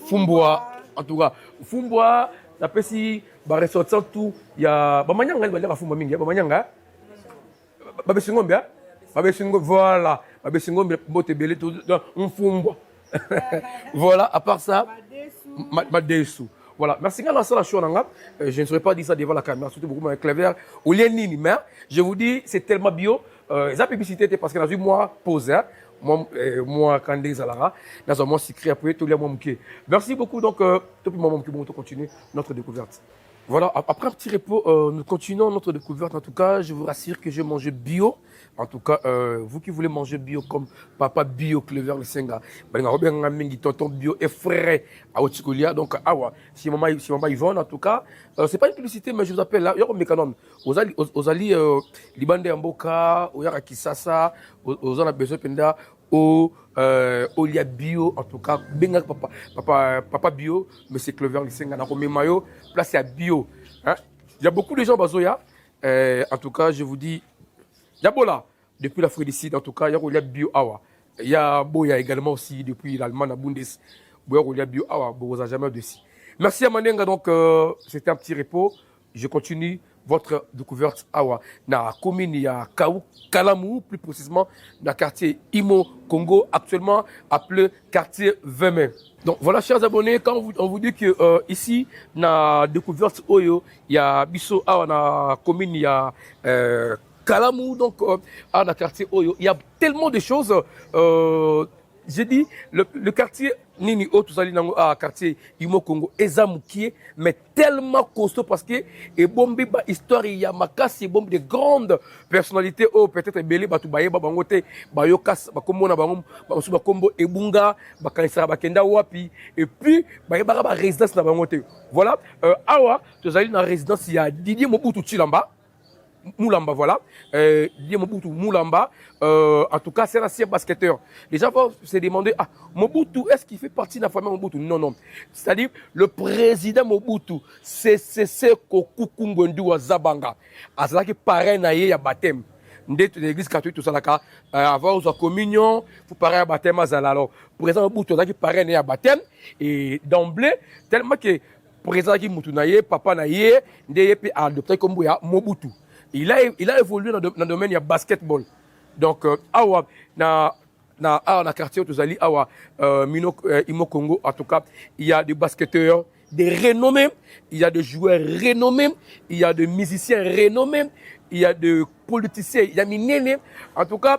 Fumboa, en tout cas. Fumboa, d'après si, ressortant tout, il y a. Bamanyanga, il va dire à Fumba Mingi, Bamanyanga. Babesingombe, voilà. Babesingombe, bote belé, tout, un Fumboa. Voilà, à part ça, Madesu. Voilà, merci à la je ne saurais pas dire ça devant la caméra, surtout beaucoup avec Clever. Ou Lénine, mais je vous dis, c'est tellement bio. La publicité était parce que j'ai vu moi poser, moi, Kandé Zalara, dans un moment secret après tout le monde. Merci beaucoup, donc, tout le moment qui vont continuer notre découverte. Voilà, après un petit repos, nous continuons notre découverte. En tout cas, je vous rassure que je mange bio. En tout cas, vous qui voulez manger bio comme papa bio Clever le Senga, tonton bio et frère à Otikolia. Donc, si maman Yvonne, en tout cas, c'est pas une publicité, mais je vous appelle là, il y a un mécanon. Aux alliés, Libande Mboka, au Yara Kisasa, aux en a besoin penda, au Olia bio, en tout cas, benga papa bio, mais c'est Clever le Senga, na mayo, place à bio. Il y a beaucoup de gens bazoya. En tout cas, je vous dis, Yabola, depuis l'Afrique du Sud, en tout cas, il y a Bio Awa. Il y a Boya également aussi depuis l'Allemagne à Bundes. Il y a Bio Awa, vous n'avez jamais dessus. Merci à Manenga, donc c'était un petit repos. Je continue votre découverte Awa. Na commune, il y a Kaou, Kalamou, plus précisément, dans le quartier Imo, Congo, actuellement appelé quartier 20 mai. Donc voilà, chers abonnés, quand on vous dit que ici, dans la découverte Oyo, il y a Bisso Awa, dans la commune, il y a Kalamou, donc dans le quartier Oyo, il y a tellement de choses. J'ai dit, le quartier Nini O, tout allez dans le quartier Imo Congo, Ezamoukie, mais tellement costaud parce que, et bon, histoire, il y a Makasi, bon, de grandes personnalités, oh, peut-être, Belé, Batoubaye, Babangote, Bayokas, Bakomona, Bakombo, Ebunga, Bakanisara, Bakenda, Wapi, et puis, Bayabara, résidence, Babangote. Voilà, Awa, tout allez dans la résidence, il y a Didier Mobutu Chilamba. Moulamba, voilà. Mobutu Moulamba. En tout cas, c'est un ancien basketteur. Les gens vont se demander, ah, Mobutu, est-ce qu'il fait partie de la famille Mobutu? Non, non. C'est-à-dire, le président Mobutu, c'est Kokukumbwendu wa Zabanga. À cela qui paraît naïe à baptême. L'église catholique, tout ça, là, avant la communion, il faut parler à baptême. Alors, le président Mobutu, qui paraît naïe à baptême. Et d'emblée, tellement que président qui Mobutu naïe, papa naïe, puis adopté comme Mobutu. Il a évolué dans le domaine du basketball. Donc, awa na quartier Tozali, awa Imo Congo, en tout cas, il y a des basketteurs, des renommés, il y a des joueurs renommés, il y a des musiciens renommés, il y a des politiciens, il y a des nénés. En tout cas,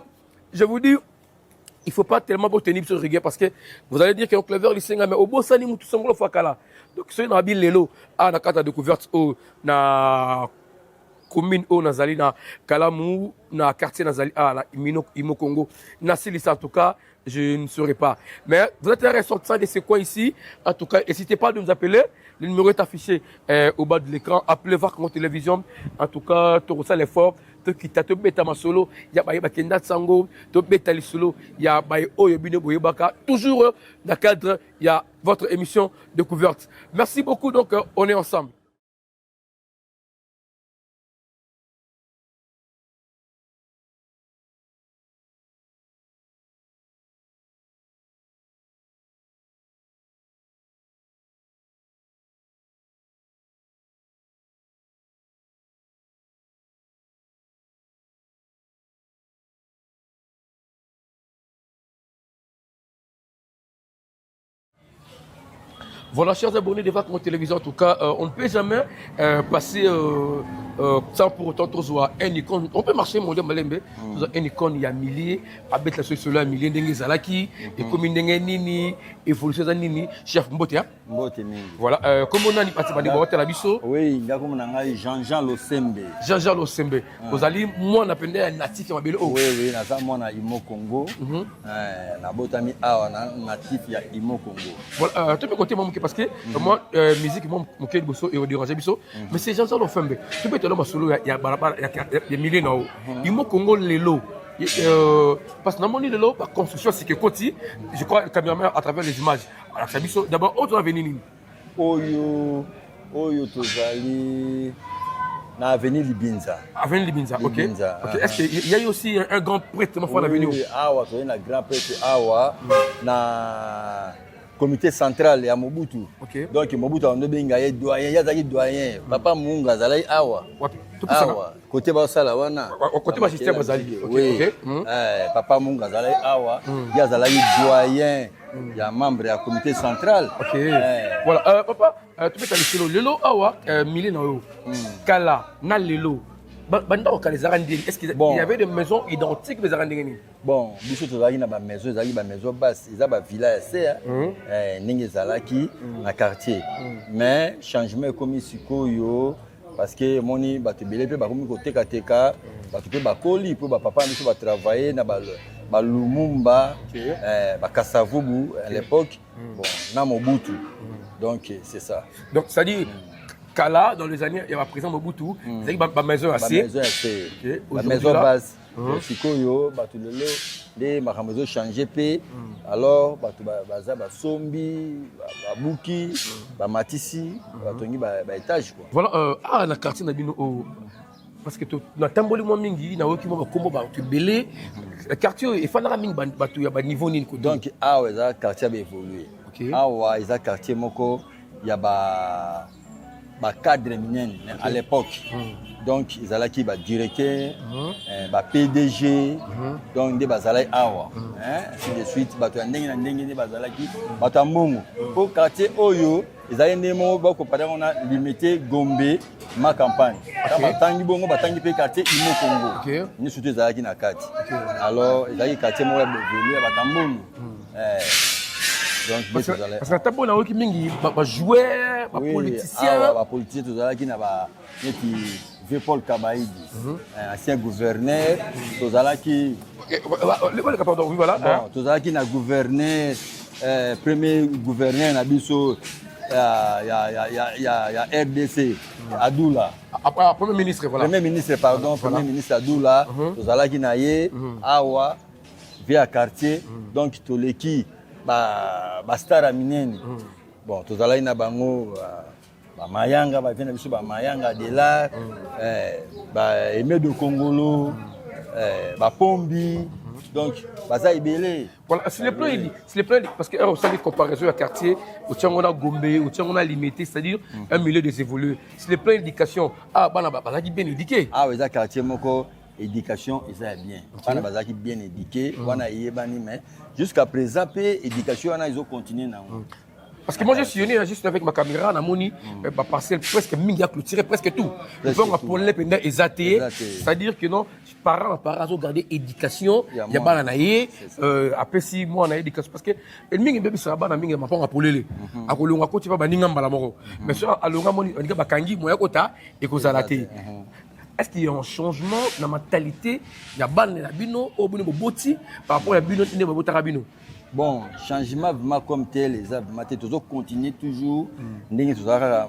je vous dis, il ne faut pas tellement tenir sur le regard parce que vous allez dire qu'il y a un clever lycée, mais au beau sani, tout semble fakala. Donc, c'est une habile lelo, à la carte de découverte, na commune au Nazali na Kalamou na quartier Nazali na Imo Congo na Silissa en tout cas je ne saurais pas mais vous êtes un ressortissant de ce coin ici en tout cas n'hésitez pas de nous appeler le numéro est affiché au bas de l'écran appelez voir mon télévision en tout cas tu ressens l'effort tu quittes tu beta ma solo ya ba kenda sango tu beta li solo ya ba oyo bino boyebaka toujours dans le cadre il y a votre émission découverte. Merci beaucoup donc on est ensemble. Voilà, chers abonnés de votre télévision, en tout cas, on ne peut jamais passer sans pour autant toujours un icône. On peut marcher, mon Dieu, Malembe, un icône, il y a milliers, avec la société, un millier d'engue Zalaki, et comme une dengue Nini, évolution de Nini, chef Mbotea. Voilà, comme on a dit, participé à la biso.
Oui, il y a comme on Jean-Jean Losembe.
Jean-Jean Losembe. Vous allez, moi, on appelle un natif qui m'a dit,
oui, oui, moi, on a Imo Congo. La botami a natif, il y a Imo Congo.
Voilà, tu peux compter, moi, parce que moi, musique, moi, mon cœur de bosso et déranger biso, mais c'est Jean-Jean Losembe. Tu peux te donner ma solo, il y a milliers d'euros. Imo Congo, Lelo. Parce que dans mon île, la construction, c'est que Koti, je crois, le caméraman à travers les images. Alors, ça biso, d'abord, où tu vas venir?
Oyo Tozali. Na avenue Libinza.
Avenue Libinza, ok.
Libinza,
okay. Est-ce qu'il y a aussi un grand prêtre dans l'avenue?
Oui, Awa, il y a un grand prêtre Awa. Na comité central ya Mobutu.
Okay.
Donc Mobutu a un doyen, il y a des doyens. Papa Munga Zalai Awa. Awa. Côté Basala wana.
Côté magistère Bazali.
Oui. Papa Munga Zalai Awa. Il y a Zalai doyen. Il y a membre du comité central.
Ok. Voilà. Papa, tu peux t'aller sur le Lelo Awa, Milé Nao. Kala, Nalelo. Est-ce qu'il y avait des maisons identiques les Arandingeni?
Bon, biso tozali na ba maison, ezali ba maison basse, eza ba villa c'est ndenge ezalaki na quartier. Mais changement comme sikoyo parce que moni bato belé pe ba komi koteka teka, bato pe ba koli pe ba papa biso ba travailler na ba Lumumba, ba Kasavubu à l'époque, bon, na Mobutu. Donc c'est ça.
Donc ça dit Kala, dans les années, il y a présent Mobutu, c'est ma maison assez.
Ma maison basse. Sikoyo, les maisons changé pe. Alors, baza ba sombi, ba buki, ba matisi, ba tongi ba étage quoi.
Voilà, na quartier na bino parce que na tamboli mo mingi na woki mo kombo ba tu belé quartier et fana mingi batu ya ba niveau nini ko
donc awa eza quartier ba évoluer awa eza quartier moko ya ba cadre minene à l'époque donc ezalaki ba directeur ba PDG donc nde bazalaki awa ainsi de suite bato ya ndenge na ndenge nde bazalaki bato ya mbongo po quartier oyo ezali nde moko bakompare ona limité Gombe ma campagne batangi bongo batangi mpe quartier Imo Congo ni surtout ezalaki na kati alors ezalaki quartier moko ya bevelu ya bato ya mbongo
parce que na tambo na woki mingi ba joueur ba politicien
ba politicien tozalaki na ba neti Paul Kabaïdi ancien gouverneur tozalaki
voilà
tozalaki na gouverneur premier gouverneur na biso ya RDC Adoula
premier ministre voilà
premier ministre pardon premier ministre Adoula tozalaki na ye awa via quartier donc toleki ba star minene bon tozalaki na bango ba mayanga ba vient biso ba mayanga de là ba Aimé de Congolo ba Pombi donc baza ibelé
voilà c'est le plan parce que ça dit comparaison à quartier au Tchangona Gombe au Tchangona limité c'est-à-dire un milieu désévolué c'est le plan d'éducation bana bazaki bien éduqué
ouais ça quartier moko éducation ça bien bana bazaki bien éduqué wana yebani mais jusqu'à présent pe éducation wana ils ont continué na
parce que moi je suis venu juste avec ma caméra na moni ba parcelle presque mingi a clôturé presque tout donc pour les pendant exaté c'est-à-dire que non parents ont gardé éducation ya bana na ye après 6 mois na éducation parce que mingi bébé ça bana mingi ma ponga polele akolonga ko ti ba baninga mbala moko mais sur alonga moni on dit ba kangi moya kota et ko zalaté est-ce qu'il y a un changement dans la mentalité ya bana na bino au bino boti par rapport à bino ne botara bino
bon changement vraiment comme tel les avmaté toujours continuer toujours ndenge tozaka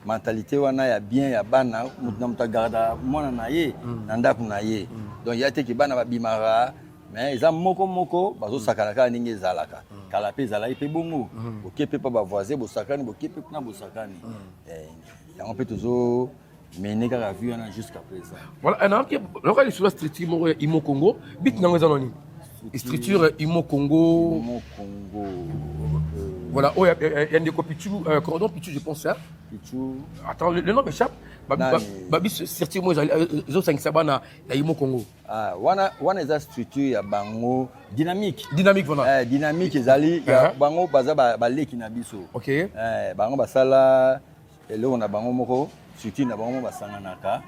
mentalité wana ya bien ya bana mutu muta garda mona na ye na ndako na ye donc ya te ki bana babimara mais eza moko bazo sakana ndenge ezalaka kala pe ezalaki pe bongo okepe pa ba voisin bo sakani bo kepe na bo sakani yango pe toujours mener kaka vu wana jusqu'à présent
voilà un an qui local sur la structure Imo Congo bit nango ezanoni structure Imo Congo voilà il y a des copitu cordon pitu je pense hein
pitu
attends le nom m'échappe babi structure moi ils ont 5 sabana ya Imo Congo
wana eza structure ya bango dynamique
voilà
dynamique ezali ya bango baza baleki na biso
OK
bango basala eloko na bango moko surtout na bango basanganaka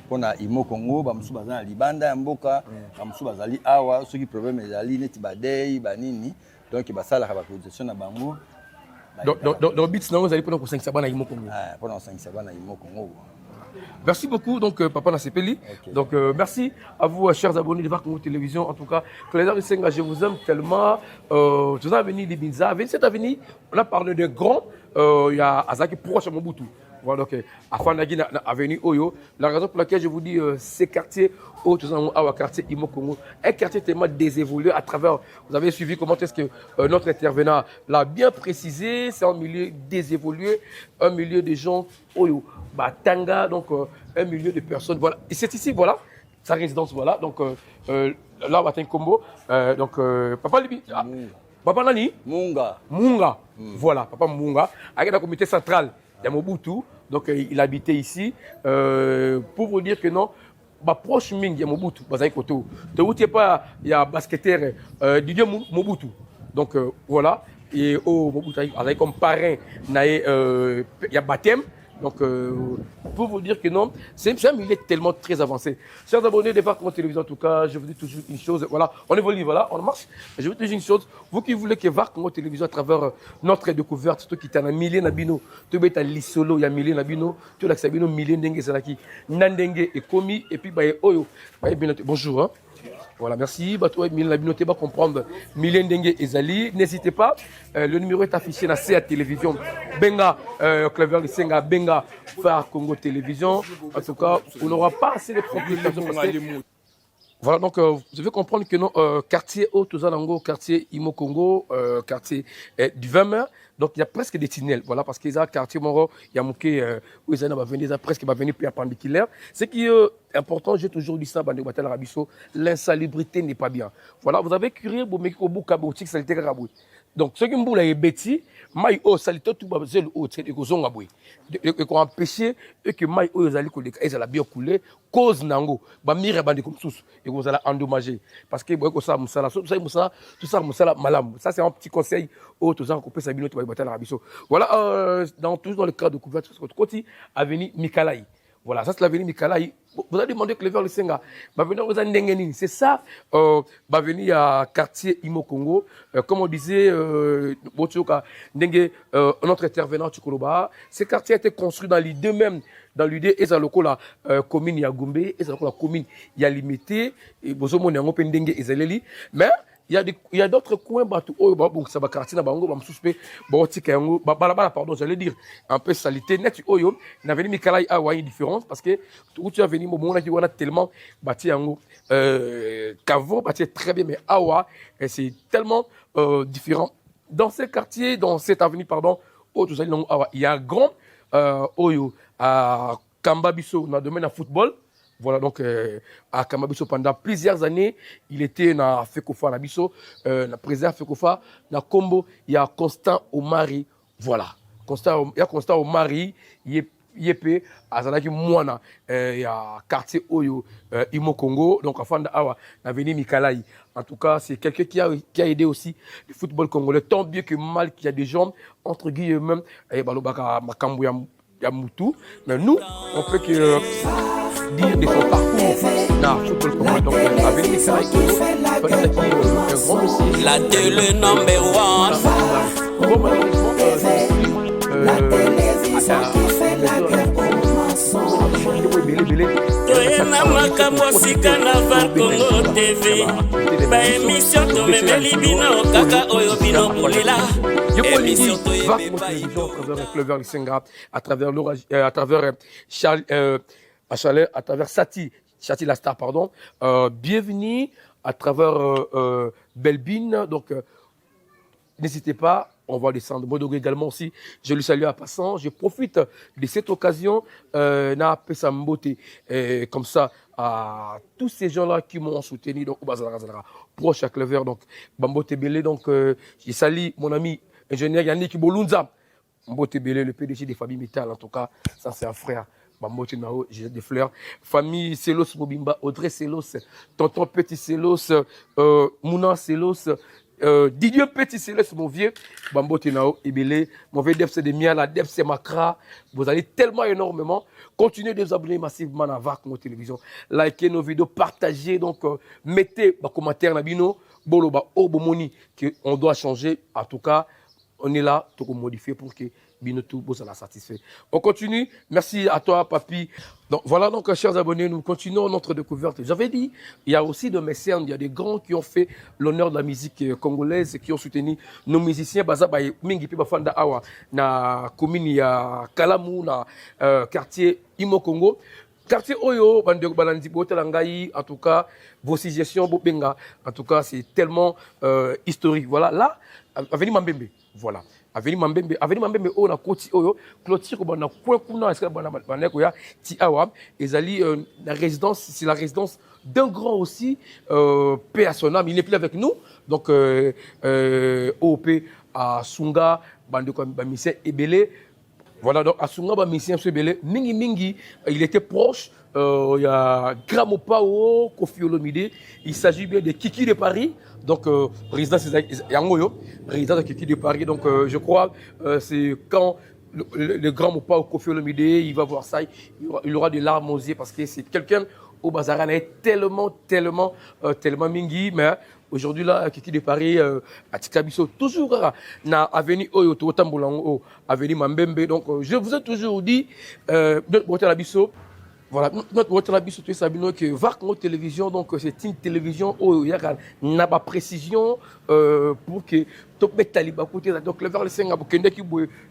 pona Imo Congo bamusu baza na libanda ya mboka bamusu bazali awa soki problème ezali neti badei banini donc basalaka ba production na bango
donc bits nango ezali pona ko 5 sabana Imo Congo
pona 5 sabana Imo Congo.
Merci beaucoup, donc Papa Nasepeli. Okay. Donc merci à vous, chers abonnés de VAR Congo Télévision. En tout cas, Clézar Isenga, je vous aime tellement. Je suis venu Libinza. Cette avenue, on a parlé de grands. Il y a Azaki proche à Mobutu. Voilà, donc, afin d'agir avenue Oyo. La raison pour laquelle je vous dis ces quartiers, quartier Imo Congo, un quartier tellement désévolué à travers. Vous avez suivi comment est-ce que notre intervenant l'a bien précisé. C'est un milieu désévolué, un milieu de gens Oyo, Batanga, donc un milieu de personnes. Voilà. Et c'est ici, voilà, sa résidence, voilà. Donc là, Batin Combo. Donc, Papa Libi. Papa Nani
Munga.
Voilà, Papa Munga. Avec la comité centrale. Il y a Mobutu, donc il habitait ici. Pour vous dire que non, proche Ming, il y a Mobutu, il y a basketteur Didier Mobutu. Donc voilà, et Mobutu, avec comme parrain, il y a baptême. Donc, pour vous dire que non, c'est un milieu tellement très avancé. Chers abonnés de VAR Congo Télévision, en tout cas, je vous dis toujours une chose. Voilà, on évolue, voilà, on marche. Je vous dis toujours une chose. Vous qui voulez que VAR Congo Télévision, à travers notre découverte, tout qui est un millier nabino, tout est à l'isolo, il y a millier nabino, tout l'accès millier n'engue salaki, nandenge et komi, et puis bah oyo, bonjour. Hein. Voilà, merci. Bato la communauté va comprendre Mylène Dengue et Zali. N'hésitez pas. Le numéro est affiché dans CA Télévision. Benga, Cléver Isenga, Benga, VAR Congo Télévision. En tout cas, on n'aura pas assez de propriétaires. Voilà, donc vous devez comprendre que non, quartier Haut-Tozanango, quartier Imo-Congo, quartier du 20 donc il y a presque des tunnels, voilà, parce qu'il y a quartier Moro, il y a Mouké, où ils ont presque venu perpendiculaire. Ce qui est important, j'ai toujours dit ça, Bandé Batal Rabisso, l'insalubrité n'est pas bien. Voilà, vous avez curé, vous mettez au bout, Kaboutik, salité Rabou. Donc, ce qui me boule est bêtis, maï o salito tout bazel o tse de kozonga boy. Et qu'on empêcher et que maï o zali ko de ka ezala bien couler cause nango ba mire bandi comme tous et vous allez endommager parce que boy ko ça musala tout ça musala malam. Ça c'est un petit conseil au tous en couper sa binote ba batala rabiso. Voilà dans toujours dans le cadre de couverture côté avenue Mikalaï. Voilà, ça c'est l'avenue Mikalaï. Vous allez demander que le vers le Senga. C'est ça, venir à quartier Imo Congo. Comme on disait, notre intervenant Tchikoloba, ce quartier a été construit dans l'idée même, dans l'idée, et la commune Yagumbe, et la commune Yalimité, et Bozomo Nyango Pendenge et Zaleli. Mais il y a d'autres coins, bon, ça va quartier na bango, suspect, pardon, j'allais dire, un peu salité net, oyo, n'a venu Mikalaï a une différence, parce que où tu as venu, on a tellement bâti yango, qu'avant, bâti très bien, mais awa, c'est tellement différent. Dans ces quartiers, dans cette avenue, pardon, il y a un grand, oyo, à Kambabiso, on a domaine à football. Voilà, donc à Kamabiso, pendant plusieurs années, il était dans Fekofa, na président Fekofa, na Combo, il y a Constant Omari. Voilà, il y a Constant Omari, il y a Azanaki Mouana, il y a quartier Oyo, Imo Congo, donc à Fanda Awa, l'avenue Mikalaï. En tout cas, c'est quelqu'un qui a aidé aussi le football congolais, tant bien que mal qu'il y a des gens, entre guillemets, et Balobaka Makambu Yamoutou. Mais nous, on peut que. Dire de son parcours dans le football congolais. Donc, avec les
la télé number one.
La télévision qui fait la guerre au mensonge.
Toyena makambo sika na VAR Congo TV. Ba émission to memeli bino kaka oyo bino bolela. Émission to yebe ba ito.
À travers Clever Lisenga, à travers Charles à travers Sati la star, pardon. Bienvenue à travers Belbine. Donc, n'hésitez pas, on va descendre. Modogo également aussi, je le salue à passant. Je profite de cette occasion, na Pesambote, comme ça, à tous ces gens-là qui m'ont soutenu, donc, proche à Clever, donc, Bambote Belé, donc, je salue mon ami ingénieur Yannick Bolunza, Bambote Belé, le PDG des familles Métal, en tout cas, ça c'est un frère. Bambote Nao, j'ai des fleurs. Famille Selos Mobimba, Audrey Selos, Tonton Petit Selos, Mouna Selos, Didier Petit Selos, mon vieux. Bambote Nao, Ebele, mon vieux Def c'est de Miala, Def c'est Makra. Vous allez tellement énormément. Continuez de vous abonner massivement à VAR Congo Télévision. Likez nos vidéos, partagez, donc mettez vos commentaires dans bino. Boloba, Obomoni, qu'on doit changer. En tout cas, on est là pour modifier pour que Binotou, ça l'a satisfait. On continue. Merci à toi, Papi. Donc, voilà, donc, chers abonnés, nous continuons notre découverte. J'avais dit, il y a aussi des mécènes, il y a des grands qui ont fait l'honneur de la musique congolaise et qui ont soutenu nos musiciens. Bazaba, Mingi, Bafanda Awa, na commune, il y a Kalamou, na quartier Imo Congo. Quartier Oyo, Bandeko Balandi, Botelangaï, en tout cas, vos suggestions, Bobenga, en tout cas, c'est tellement historique. Voilà, là, Avenue Mambembe, voilà. Avenue Mambembe, on a côté Oyo, clôture, on a quoi qu'on a, est-ce que on a Tiawa, et la résidence, c'est la résidence d'un grand aussi, paix à son âme, il n'est plus avec nous, donc, OP à Sunga, Bandeko Bamisé Ebele. Voilà, donc, à Sunga, Bamisé Ebele, Mingi, il était proche. Il y a Gramopao, Kofi Olomide. Il s'agit bien de Kiki de Paris. Donc, résidence Yangoyo, résidence de Kiki de Paris. Donc, je crois, c'est quand le Gramopao, Kofi Olomide, il va voir ça, il aura des larmes aux yeux parce que c'est quelqu'un au Bazar, il est tellement mingi, mais aujourd'hui là, Kiki de Paris, à Tikabiso, toujours na avenue Oyo, Totambolango, avenue Mambembe. Donc, je vous ai toujours dit, notre Abisso. Voilà, notre avis sur Sabino que VAR Congo Télévision, donc c'est une télévision où il y a une précision pour que top met taliba côté donc le vers le Senga pour que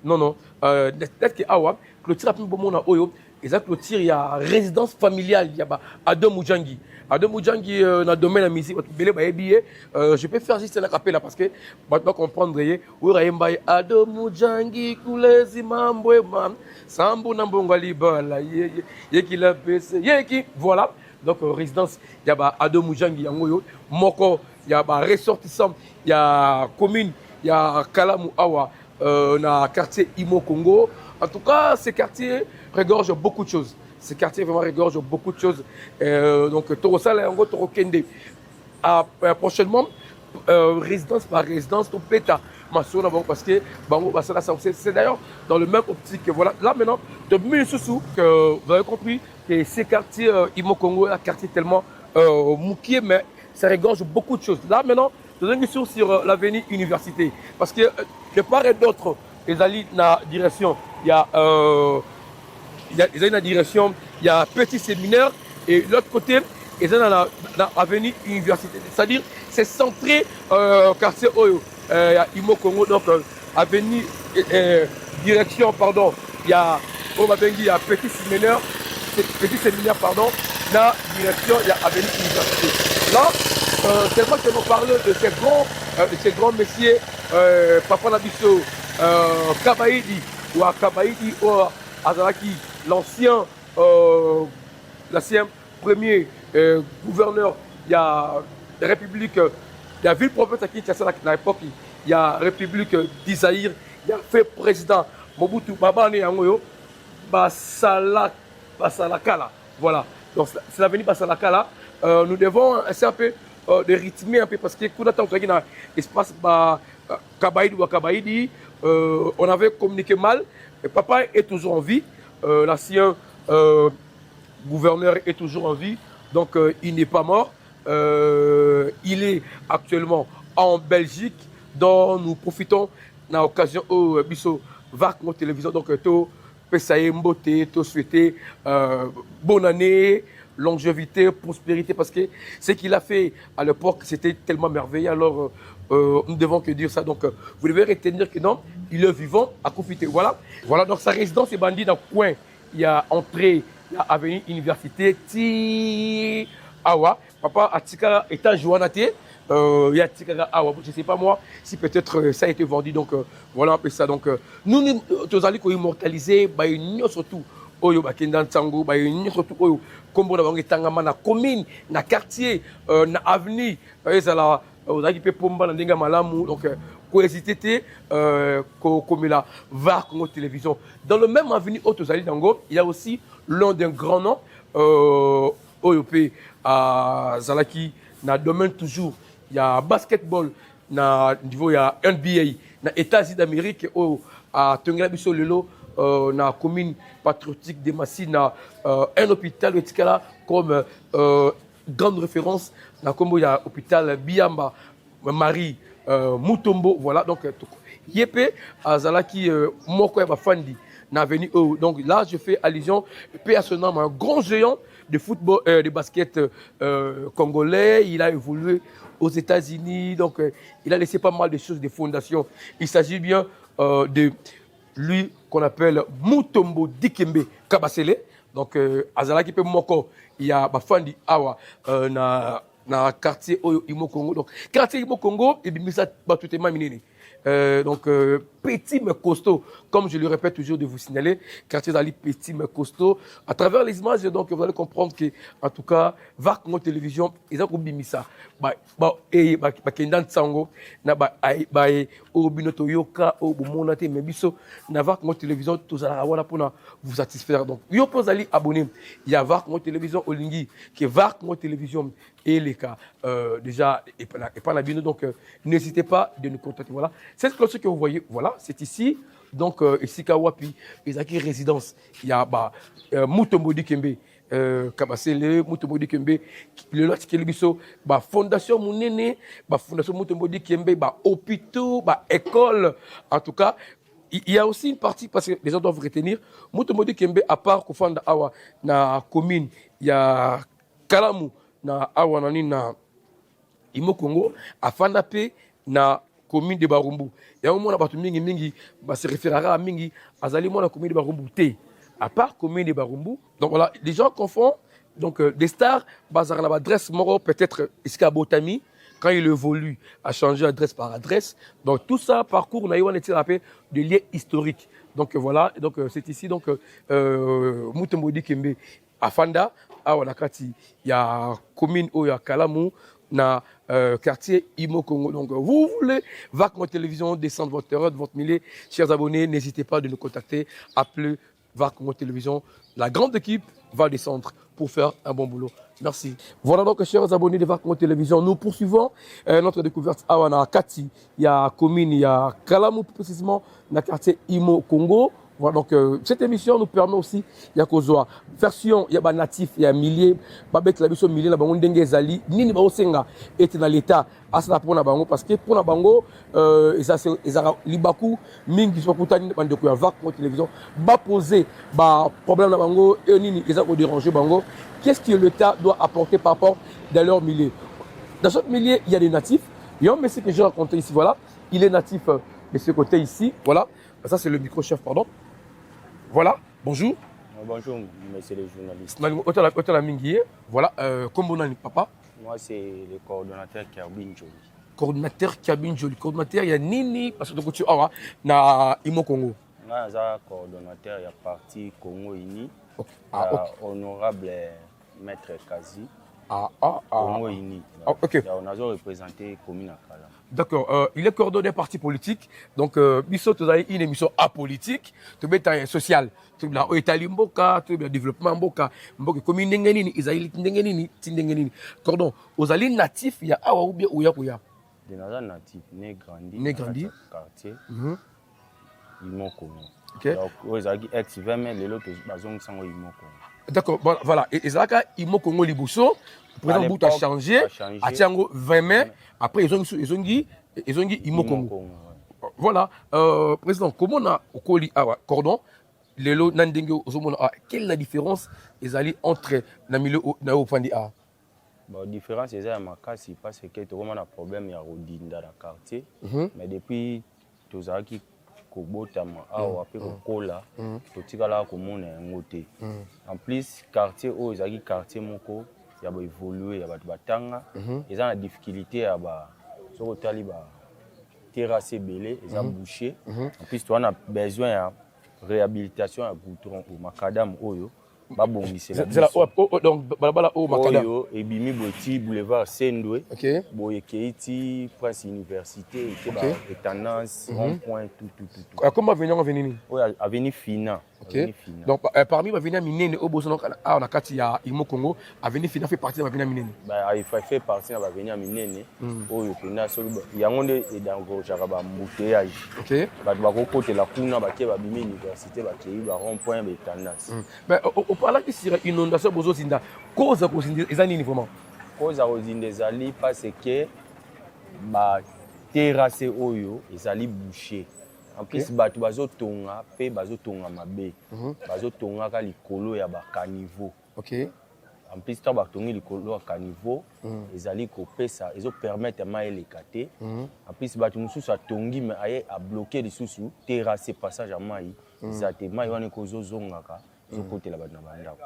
non peut-être que awa clôture un peu bon na oyo eza clôture ya résidence familiale ya ba Ado Mujangi. Ado Mujangi na domaine la musique belé ba yebié je peux faire juste un rappel là parce que ba comprendre yé ou raimba Ado Mujangi kulezi mambwe mam sambu na mbongo libala ye ki la pese ye ki voilà donc résidence ya ba Ado Mujangi yango yo moko ya ba ressortissant ya commune ya Kalamu Awa na quartier Imo Congo. En tout cas, ces quartiers regorgent beaucoup de choses. Ces quartiers vraiment regorgent beaucoup de choses. Donc, Torosal et Ango Torokende. Prochainement, résidence par résidence, tout péta. Parce que c'est d'ailleurs dans le même optique. Voilà. Là maintenant, de Minsusu, que vous avez compris que ces quartiers Imo Congo, un quartier tellement moukier, mais ça regorge beaucoup de choses. Là maintenant, je donne une source sur l'avenue Université. Parce que de part et d'autre, les alliés dans la direction, il y a une direction, il y a un petit séminaire et l'autre côté, ils sont dans l'avenue Université. C'est-à-dire, c'est centré quartier Oyo, Imo Congo, donc avenue direction, pardon, il y a petit séminaire, pardon, la direction, il y a avenue Université. Là, c'est moi qui nous parle de ces grands messieurs, Papa Nabiso, Kabaïdi, ou à Kabaïdi, ou à Azalaki, l'ancien premier gouverneur, il y a la République, il y a ville-province à Kinshasa à l'époque, il y a République d'Isaïr, il y a fait président Mobutu Babane Yangoyo, Basalakala. Voilà, donc c'est l'avenue Basalakala. Nous devons essayer un peu de rythmer un peu parce que quand on a un espace Kabaïdi ou Kabaïdi, on avait communiqué mal. Et papa est toujours en vie, l'ancien gouverneur est toujours en vie, donc il n'est pas mort. Il est actuellement en Belgique, dont nous profitons dans l'occasion au Bisso VAC notre télévision. Donc, tout Pesaye Mbote, tout souhaiter bonne année, longévité, prospérité, parce que ce qu'il a fait à l'époque, c'était tellement merveilleux. Alors, nous ne devons que dire ça. Donc, vous devez retenir que non, il est vivant à profiter. Voilà. Voilà, donc sa résidence est bandit dans le coin. Il y a entrée, il y a avenue Université, Ti Awa. Papa Atika est en Joanate. Il y a Tika Awa. Je ne sais pas moi si peut-être ça a été vendu. Donc, voilà un peu ça. Donc, nous, tous allés immortaliser, surtout. Oyo bakenda ntango ba surtout oyo kombo na bango tangama na commune na quartier na avenue ezala ozaki pe pomba na ndenga malamu donc ko hésiter comme la VAR Congo Télévision dans le même avenue Otozali Dango il y a aussi l'un d'un grand nom oyo pe à Zalaki na domaine toujours il y a basketball na niveau il y a NBA na États-Unis d'Amérique au à Tongela biso lelo na commune patriotique de Massina, un hôpital comme grande référence, comme il y a l'hôpital Biamba, Marie, Mutombo, voilà, donc Yepé, Azalaki, Moko Bafandi, n'a venu donc là je fais allusion, paix à ce nom, un grand géant de football, de basket congolais, il a évolué aux États-Unis, donc il a laissé pas mal de choses, des fondations, il s'agit bien de lui qu'on appelle Mutombo Dikembe Kabasele. Donc, Azalaki pe moko, il y a Bafandi Awa na quartier Imo Congo. Donc, quartier Imo Congo, et bien ça batoutement minini. Donc, petit mais costaud, comme je le répète toujours de vous signaler, quartier d'Ali petit mais costaud. À travers les images, donc, vous allez comprendre que, en tout cas, VAR Congo Télévision, ils ont oublié ça. Kendan Tsango, Obino Toyoka, Obumonate, Mebiso, na VAR Congo Télévision, tous à la pour vous satisfaire. Donc, vous pouvez aller abonner. Il y a VAR Congo Télévision au Lingui, qui est VAR Congo Télévision et les cas déjà, et pas la bino. Donc, n'hésitez pas de nous contacter. Voilà. Cette clôture que vous voyez, voilà, c'est ici. Donc, ici, Kawapi, Ezaki Résidence. Il y a Mutombo Dikembe, Kabasele, Mutombo Dikembe, le lot qui est Fondation Mounene, Fondation Mutombo Dikembe, hôpitaux, école. En tout cas, il y a aussi une partie, parce que les gens doivent retenir, Mutombo Dikembe, à part Kofanda Awa, na commune, il y a Kalamu, na Awa, na Imo Congo, à Fandape, na commune de Barumbu. Il y a un moment où mingi se référera à mingi azali mo na commune de Barumbu te à part commune de Barumbu. Donc voilà, les gens confondent. Donc des stars, bazar na adresse moro peut-être Iskabotami quand il évolue à changer adresse par adresse. Donc tout ça parcours on a eu un rappelé de liens historiques. Donc voilà, donc c'est ici donc Mutembodi Kembe à Fanda, à Wanakati, il y a commune où il y a Kalamu na quartier Imo Congo. Donc vous voulez voir mon télévision descendre votre heure, votre millier, chers abonnés, n'hésitez pas de nous contacter, appelez VAR Congo Télévision. La grande équipe va descendre pour faire un bon boulot. Merci. Voilà donc, chers abonnés de VAR Congo Télévision, nous poursuivons notre découverte à Kati. Il y a commune, il y a Kalamu, plus précisément, dans le quartier Imo Congo. Voilà, donc cette émission nous permet aussi, il y a Kozoa, version, il y a natif, il y a milliers, babek la version milliers, la bango ndenge zali, nini ba osenga était dans l'état, asana pour na bango parce que pour na bango, ils ont libaku mingi soit kutani bande ko ya VAR Congo Télévision, ba poser ba problème na bango et nini ils ont dérangé bango. Qu'est-ce que l'État doit apporter par rapport dans leur milieu? Dans ce milieu, il y a des natifs. Il y a un monsieur que j'ai rencontré ici, voilà, il est natif de ce côté ici, voilà. Ça c'est le micro-chef, pardon. Voilà, bonjour.
Bonjour, monsieur le journaliste.
Voilà, comment on a papa?
Moi, c'est le coordonnateur Kerbin Jolie.
Coordonnateur Kerbin Jolie. Coordonnateur, il y a Nini, parce que tu as na Imo Congo.
Moi, je suis coordonnateur, il y a parti Congo Uni.
Okay.
Honorable Maître Kazi. Congo Uni.
Ok.
On a représenté commune à Kala.
D'accord. Il est coordonné parti politique. Donc, Bissot, tu as une émission apolitique. Tu as social. Tu as Italie Mboka, tu as développement Mboka. Mboka, commune Nengenini, Isaïli Nengenini. Cordon, aux alliés natifs, il y a Awa ou bien Ouya.
Des natifs, né grandi. Quartier. Imo Congo.
Ok.
Donc, aux alliés ex-20, les autres, ils sont Imo Congo.
D'accord, voilà. Et Zaka, Imo Congo Liboso, le président Bout a changé, à Tiango 20 mai, après ils ont dit Imo Congo. Voilà, président, comment on a au cordon, les lots Nandenge, quelle est la différence entre Namile et Opandi A?
La différence est parce que tu as un problème dans le quartier, mais depuis tout ça qui kobotama awa pe kokola totikala komona yango te. En plus quartier o ezaki quartier moko ya ba évoluer ya bato batanga eza na difficulté ya ba soko tali ba terrasse belé eza bouché. En plus tu as besoin ya réhabilitation ya goudron ou macadam oyo babongisela
donc balabala o macadam
oyo ebimi boti boulevard Sendwe
OK
boye keiti Prince Université et ba tendance rond point tout
comment venir
oyo avenue Fina.
OK donc parmi avenue Minene au boso on a kati ya Imo Congo avenue Fina fait partie de avenue Minene
bah il fait partie de avenue Minene oyo pena solo yango nde edango jaka ba embouteillage.
OK
bato bakokotela kuna bakie babimi université bakei ba rond point ba tendance.
Mais parlant ici inondation bozo sinda cause eza nini vraiment
cause ozinda ezali parce que ba terrasse oyo ezali bouché. En plus bato bazotonga pe bazotonga mabe bazotonga ka likolo ya ba caniveau.
OK
en plus ta batongi likolo ya caniveau ezali kopesa ezo permettre ma elekate en plus bato mususu atongi mais aye a bloquer lisusu terrasse passage à mai exactement mai wana kozozongaka zokotela bato na bandako.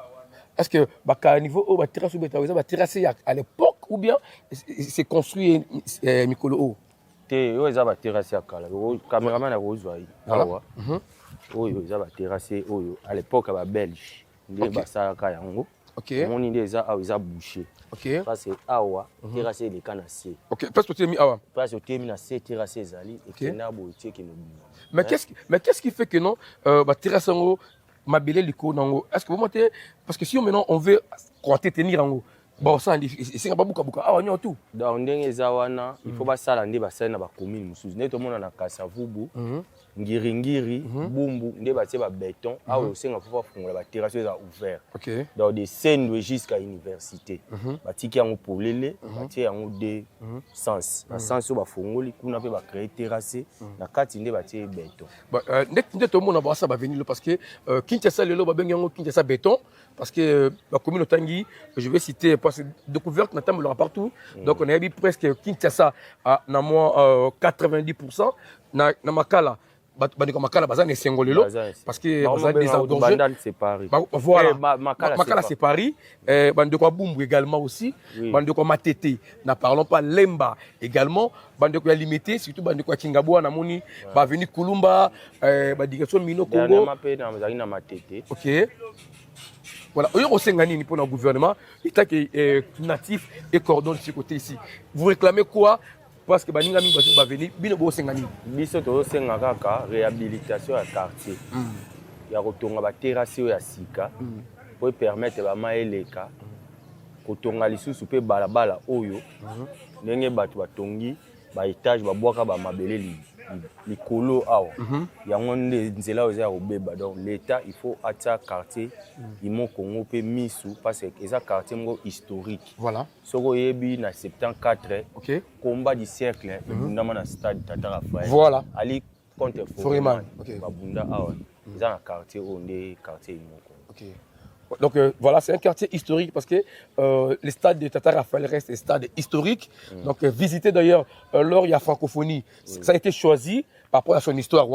Est-ce que baka niveau au terrasse ou terrasse à l'époque ou bien c'est construit mikolo o
te yo eza ba terrasse ya kala cameraman a kozwa yi awa oyo eza ba terrasse oyo à l'époque ba belge nde basalaka yango.
OK
moni nde eza awa eza bouché.
OK
parce que awa terrasse eleka na se.
OK parce que tu mis awa
parce que tu mis na se terrasse ezali et na boitier que no.
Mais qu'est-ce qui fait que non ba terrasse ngo mabele liko nango est-ce que vous montez parce que si maintenant on veut compter tenir en bon ça c'est pas beaucoup ah on tout
donc ndenge zawana il faut ba sala nde ba sala na ba commune musuzu neto mona na Kasavubu ngiringiri bumbu nde ba tie ba béton ah o senga faut fongola ba terrasse za ouvert.
OK
dans des scènes jusqu'à université ba tiki yango polele ba tie yango de sens na sens ba fongoli kuna pe ba créer terrasse na kati nde ba tie béton
bah nde to mona ba ça ba venir parce que Kinshasa lelo ba bengi yango Kinshasa béton parce que la commune Tangi je vais citer parce que découverte n'attend le partout donc on a eu presque Kinshasa à 90% na makala bandeko makala baza na sengolelo parce que baza des endangés voilà makala c'est Paris bandeko bumbu également aussi bandeko matete na parlons pas lemba également bandeko ya limité surtout bandeko ya kingabwa na moni ba venir kulumba ba direction mino Congo
na matete
OK voilà oyo osenga nini pour le gouvernement état qui est natif et coordonne ce côté ici vous réclamez quoi parce que baninga mingi basu ba venir bino bo senga nini
biso to senga kaka réhabilitation ya quartier ya kotonga ba terrasse ya sika pour permettre ba maeleka kotonga lisusu pe balabala oyo ndenge bato batongi ba étage ba bwaka ba mabele likolo awa yango nzela oza obeba donc l'état il faut atta quartier imo Congo pe misu parce que eza quartier ngo historique
voilà
soko yebi na 74
OK
combat du siècle bunda na stade Tata Raphaël
voilà
ali contre
Foreman OK
babunda awa eza na quartier onde quartier imo Congo
OK donc voilà, c'est un quartier historique parce que le stade de Tata Raphaël reste un stade historique. Donc visiter d'ailleurs lors il y a francophonie. Ça a été choisi par rapport à son histoire.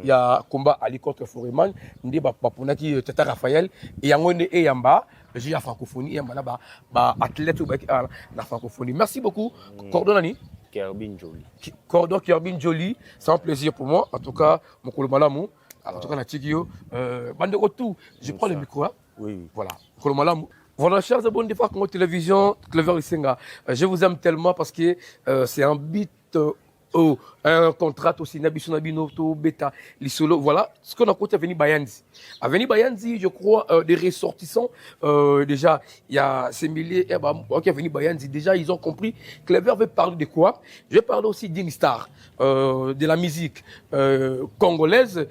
Il y a combat Ali contre Foreman, ndi ba ponaki Tata Raphaël et yangonde et yamba, j'ai la francophonie et yamba ba athlète na francophonie. Merci beaucoup. Cordonani
Kerbin Jolie.
Cordon Kerbin Jolie, c'est un plaisir pour moi. En tout cas, mon Kolomalamu, en tout cas la Tigio, bande retour. Je prends le micro.
Oui.
Voilà. Voilà, chers abonnés de Congo Télévision, Clever Isenga, je vous aime tellement parce que c'est un beat, un contrat aussi, Nabiso Nabinoto, Beta, Lissolo. Voilà ce qu'on a côté à Veni Bayanzi. À Veni Bayanzi, je crois, des ressortissants, déjà, il y a ces milliers, qui à Veni Bayanzi, déjà, ils ont compris. Clever veut parler de quoi? Je vais parler aussi d'une star, de la musique congolaise,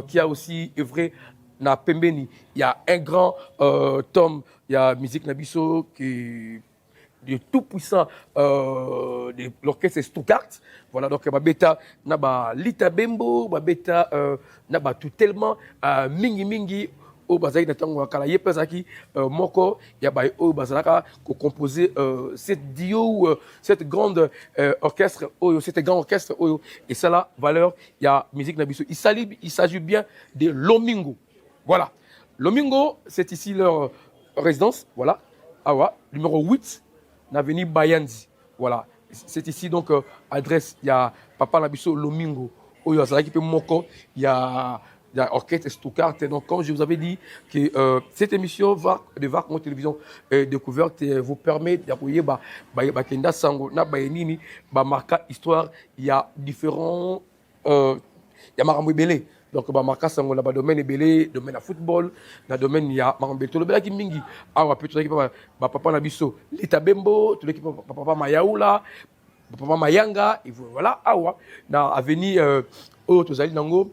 qui a aussi œuvré na Pembeni. Il y a un grand tome, il y a Musique Nabiso qui est tout puissant de l'orchestre Stuttgart. Voilà, donc Babeta Naba Lita Bembo, Babeta Naba tout tellement mingi au bazai natango kala yepezaki moko ya bay au bazalaka ko composer cette duo cette grande orchestre oyo cet grand orchestre oyo et ça la valeur il y a Musique Nabiso. Il s'agit bien de Lomingo. Voilà. Lomingo, c'est ici leur résidence. Voilà. Awa, numéro 8, l'avenue Bayanzi. Voilà. C'est ici donc adresse. Il y a Papa Nabiso Lomingo. Il y a Moko. Il y a Orchestre Stuttgart. Donc, comme je vous avais dit, que cette émission de VAR Congo Télévision Découverte vous permet d'appuyer Kenda Sango, Nabayenini, Marca Histoire. Il y a différents. Il y a Maramou Belé. Donc, marqué ça, on a domaine belé, domaine à football, dans domaine il y a marambé tout le bel qui mingi. Ah, ouais, tout l'équipe papa Nabiso, l'État Bembo, tout l'équipe papa Mayaoula, papa Mayanga, et voilà. Ah, ouais, dans avenue Tozali Nango,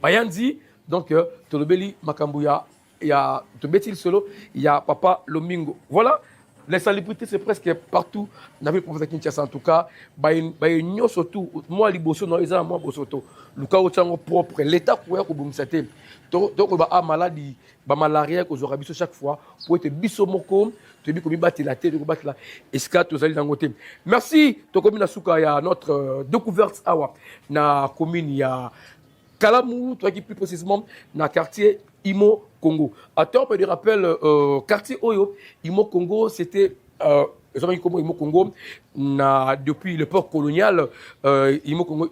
Bayanzi, donc tout le bel Makambuya, il y a tout betil solo, il y a papa Lomingo. Voilà. Les salubrités, c'est presque partout. Dans la ville de Kinshasa, en tout cas, il surtout, moi, les bossos, non, ils ont moi, bossoto. Le cas où c'est propre, l'État, pour que vous me savez, donc, il y a maladie, malaria, que vous aurez chaque fois, pour être bisomoko, tu dis que battre la tête, tu battre la escate, vous allez dans le thème. Merci, tu commune à Souka, il y a notre découverte, na commune, il y a Kalamou, toi qui plus précisément, dans le quartier Imo Congo. À temps, on peut rappel, quartier Oyo, Imo Congo, c'était Imo Congo, depuis l'époque coloniale, Imo Congo,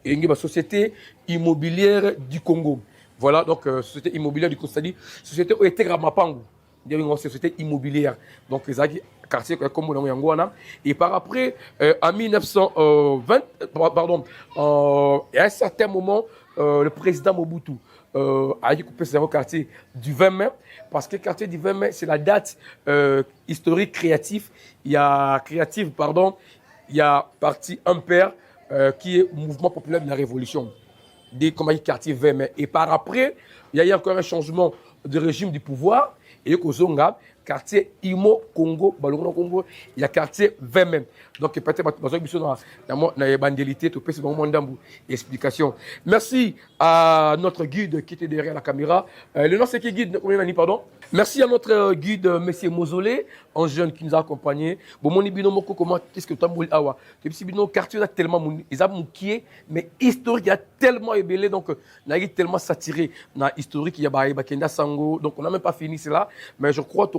une société immobilière du Congo. Voilà, donc, société immobilière du Congo, c'est-à-dire, société où était Ramapango, une société immobilière. Donc, les quartier comme Yangwana. Et par après, en 1920, pardon, à un certain moment, le président Mobutu a coupé ce quartier du 20 mai, parce que le quartier du 20 mai, c'est la date historique créative. Il y a parti Ampère, qui est mouvement populaire de la Révolution. Des quartier 20 mai. Et par après, il y a eu encore un changement du régime du pouvoir et kozonga quartier Imo Congo balongo Congo il y a quartier 20 même donc peut-être besoin biso na bandélité to pèse vraiment ndambu explication. Merci à notre guide qui était derrière la caméra. Le nom c'est qui guide pardon. Merci à notre guide monsieur Mozolé, un jeune qui nous a accompagnés. Bon moni bino moko comment qu'est-ce que tu as awa. Depuis bino quartier a tellement ils a moukié mais historique il y a tellement ébélé donc na tellement saturé na historique il y a Bakenda Sango donc on n'a même pas fini cela mais je crois que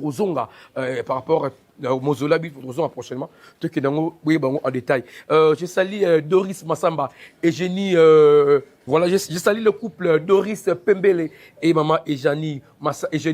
par rapport au mausolée, prochainement, en détail. Je salue Doris Massamba et Jenny. Voilà, je salue le couple Doris Pembele et maman Eugénie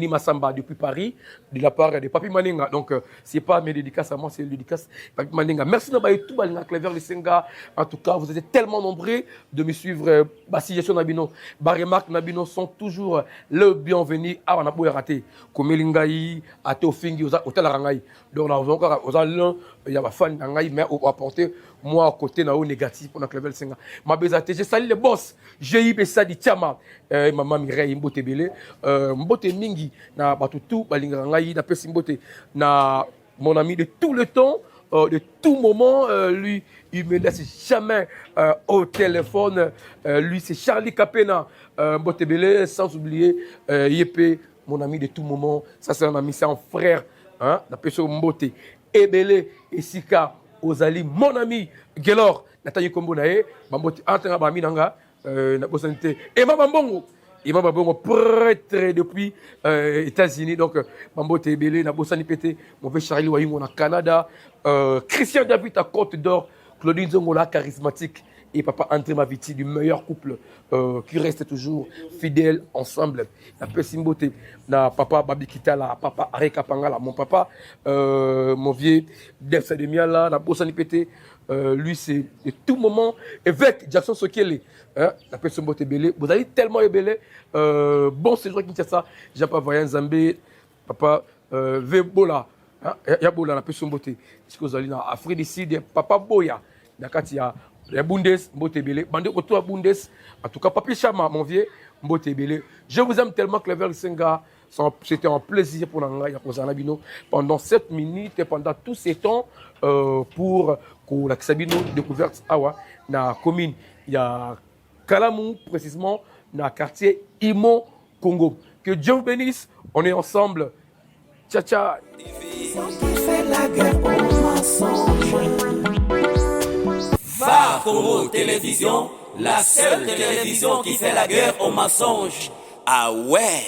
Massamba depuis Paris, de la part de Papi Maninga. Donc, c'est pas mes dédicaces à moi, c'est le dédicace Papi Maninga. Merci de tout Clever le Senga. En tout cas, vous êtes tellement nombreux de me suivre. Bassi Nabino, Baremark Nabino sont toujours le bienvenu à Wanapo raté. Comme Lingaï, à Teofingi, aux hôtels Rangaï. Donc, on a l'un, il y a ma fan Rangaï, mais on va apporter moi à côté na négatif pour Clever le Senga. Ma bezate, je salue les boss. J'ai eu ça di Tiama, maman Mireille Mbote Belé, Mbote Mingi, na Batutu, Balingangaï, na Pessi Mbote, na mon ami de tout le temps, de tout moment, lui, il me laisse jamais au téléphone. Lui, c'est Charlie Capena, Mbote Belé, sans oublier Yepé, mon ami de tout moment. Ça, c'est un ami, c'est un frère, hein, na Pessi Mbote, Ebele, et Sika, Ozali, mon ami, Gelor, Nathalie Kombonae, Mbote, Antena Baminanga. Emma Bambongo, prêtre depuis États-Unis. Donc, Mambo Tebele, Nabosani Pété, mon père Charlie Wayingo au Canada. Christian David à Côte d'Or, Claudine Zongola, charismatique. Et papa André Maviti, du meilleur couple qui reste toujours fidèle ensemble. La Pessimboté, na papa Babi Kitala, papa Areka Pangala, mon papa, mon vieux Def Sademiala, na Bosani Pété. Lui, c'est de tout moment, évêque Jackson Sokele, hein, la personne Bote Belé, vous allez tellement ébélé, bon séjour qui ça, j'ai pas voyé Zambé, papa Vebola, Yabola, la personne Bote, est-ce que vous allez dans Afrique du Sud, papa Boya, d'accord, il y a les Bundes, Bote Belé, bandé autour à Bundes, en tout cas, papi Chama, mon vieux, Bote Belé, je vous aime tellement, Clever Senga. C'était un plaisir pour nous pendant 7 minutes et pendant tous ces temps pour que la Sabino découverte na commune il y a Kalamou précisément dans le quartier Imo Congo. Que Dieu vous bénisse, on est ensemble. Ciao ciao.
Va Congo Télévision, la seule télévision qui fait la guerre aux mensonges. Ah ouais.